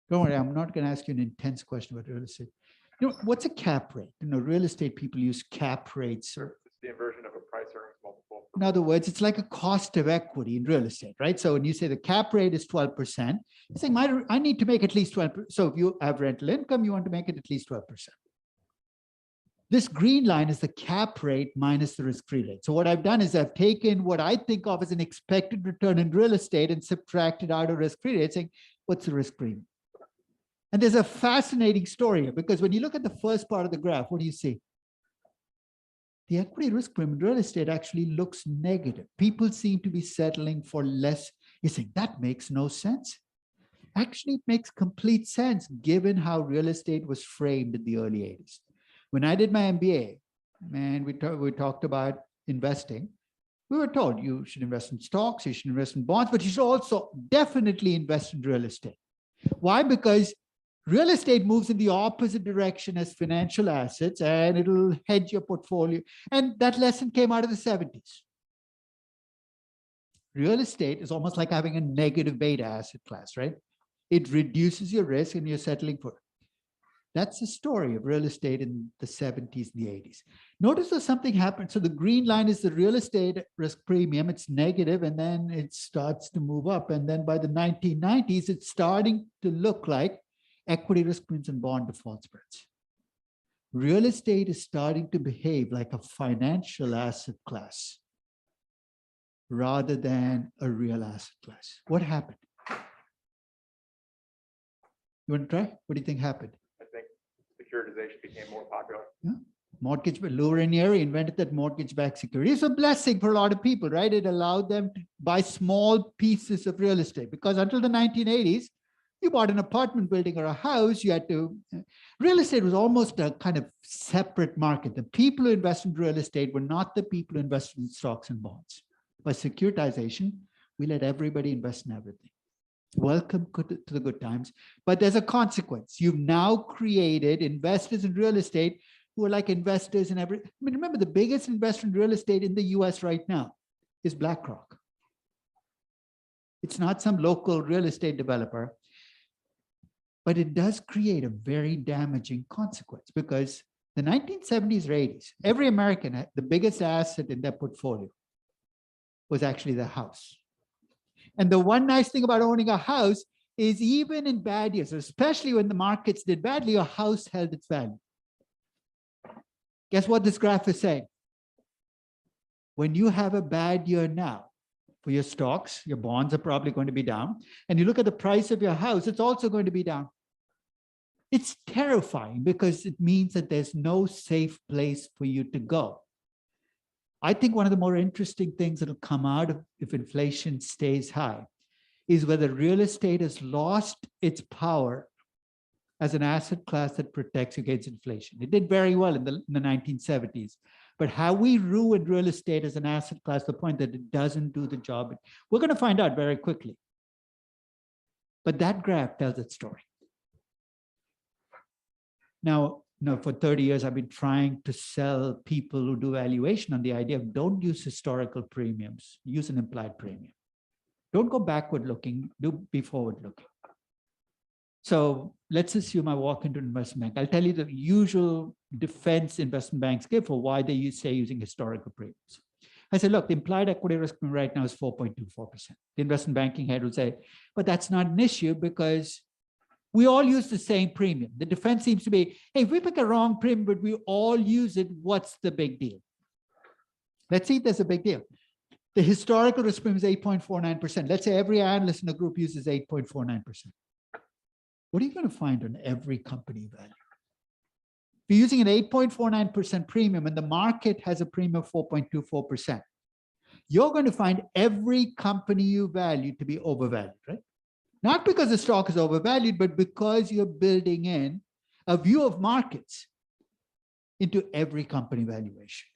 Don't worry, I'm not going to ask you an intense question about real estate. You know, what's a cap rate? You know, real estate people use cap rates. Or It's the inversion of a price earnings multiple. in other words, it's like a cost of equity in real estate, right? So when you say the cap rate is 12%, you're saying, I need to make at least 12%. So if you have rental income, you want to make it at least 12%. This green line is the cap rate minus the risk-free rate. So what I've done is I've taken what I think of as an expected return in real estate and subtracted out a risk-free rate, saying, what's the risk premium? And there's a fascinating story here, because when you look at the first part of the graph, what do you see? The equity risk premium in real estate actually looks negative. People seem to be settling for less. You think that makes no sense. Actually, it makes complete sense given how real estate was framed in the early 80s. When I did my MBA, and we talked about investing, we were told you should invest in stocks, you should invest in bonds, but you should also definitely invest in real estate. Why? Because real estate moves in the opposite direction as financial assets, and it'll hedge your portfolio. And that lesson came out of the 70s. Real estate is almost like having a negative beta asset class, right? It reduces your risk and you're settling for it. That's the story of real estate in the 70s and the 80s. Notice that something happened. So the green line is the real estate risk premium. It's negative, and then it starts to move up. And then by the 1990s, it's starting to look like equity risk premiums and bond default spreads. Real estate is starting to behave like a financial asset class rather than a real asset class. What happened? You want to try? What do you think happened? I think securitization became more popular. Yeah. Lou Ranieri invented that mortgage-backed security. It's a blessing for a lot of people, right? It allowed them to buy small pieces of real estate, because until the 1980s, you bought an apartment building or a house, you had to, real estate was almost a kind of separate market. The people who invested in real estate were not the people who invested in stocks and bonds. By securitization, we let everybody invest in everything. Welcome to the good times, but there's a consequence. You've now created investors in real estate who are like investors in every, I mean, remember the biggest investor in real estate in the US right now is BlackRock. It's not some local real estate developer, but it does create a very damaging consequence, because the 1970s or 80s, every American had the biggest asset in their portfolio was actually the house. And the one nice thing about owning a house is even in bad years, especially when the markets did badly, your house held its value. Guess what this graph is saying? when you have a bad year now, for your stocks, your bonds are probably going to be down. And you look at the price of your house, it's also going to be down. It's terrifying because it means that there's no safe place for you to go. I think one of the more interesting things that will come out of if inflation stays high is whether real estate has lost its power as an asset class that protects against inflation. It did very well in the 1970s. But how we ruined real estate as an asset class to the point that it doesn't do the job, we're going to find out very quickly. But that graph tells its story. Now, for 30 years, I've been trying to sell people who do valuation on the idea of don't use historical premiums, use an implied premium. Don't go backward looking, be forward looking. So let's assume I walk into an investment bank. I'll tell you the usual defense investment banks give for why they say using historical premiums. I said, look, the implied equity risk premium right now is 4.24%. The investment banking head will say, but that's not an issue because we all use the same premium. The defense seems to be, hey, if we pick a wrong premium, but we all use it, what's the big deal? Let's see if there's a big deal. The historical risk premium is 8.49%. Let's say every analyst in the group uses 8.49%. What are you going to find on every company value? If you're using an 8.49% premium and the market has a premium of 4.24%, you're going to find every company you value to be overvalued, right? Not because the stock is overvalued, but because you're building in a view of markets into every company valuation.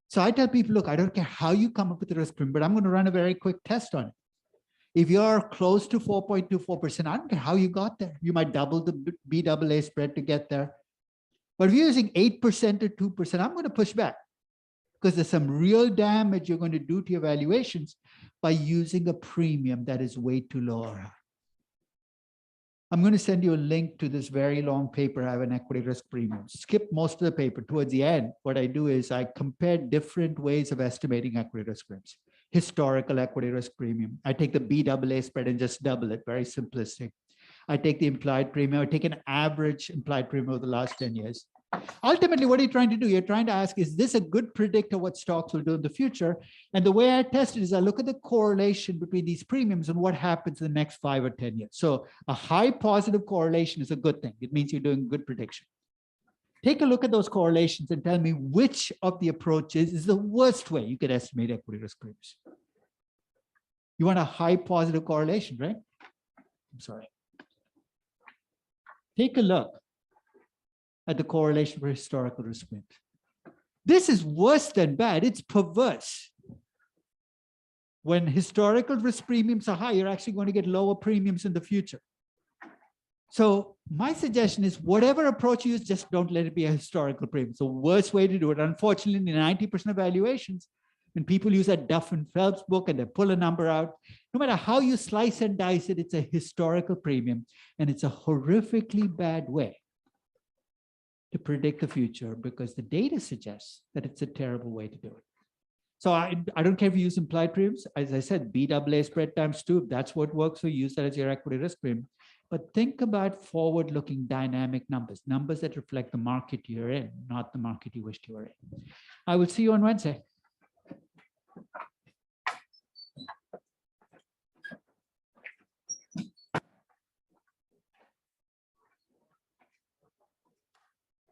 So I tell people, look, I don't care how you come up with the risk premium, but I'm going to run a very quick test on it. If you're close to 4.24%, I don't care how you got there. You might double the BAA spread to get there. But if you're using 8% or 2%, I'm going to push back because there's some real damage you're going to do to your valuations by using a premium that is way too low or high. I'm going to send you a link to this very long paper. I have an equity risk premium. Skip most of the paper. Towards the end, what I do is I compare different ways of estimating equity risk premiums. Historical equity risk premium. I take the BAA spread and just double it, very simplistic. I take the implied premium. I take an average implied premium over the last 10 years. Ultimately, what are you trying to do? You're trying to ask, is this a good predictor of what stocks will do in the future? And the way I test it is I look at the correlation between these premiums and what happens in the next 5 or 10 years. So a high positive correlation is a good thing. It means you're doing good prediction. Take a look at those correlations and tell me which of the approaches is the worst way you could estimate equity risk premiums. You want a high positive correlation, right? I'm sorry. Take a look at the correlation for historical risk premiums. This is worse than bad. It's perverse. When historical risk premiums are high, you're actually going to get lower premiums in the future. So my suggestion is whatever approach you use, just don't let it be a historical premium. It's the worst way to do it. Unfortunately, in 90% of valuations, when people use that Duff and Phelps book and they pull a number out, no matter how you slice and dice it, it's a historical premium. And it's a horrifically bad way to predict the future because the data suggests that it's a terrible way to do it. So I don't care if you use implied premiums. As I said, BAA spread times 2, if that's what works for you, use that as your equity risk premium. But think about forward-looking dynamic numbers, numbers that reflect the market you're in, not the market you wished you were in. I will see you on Wednesday.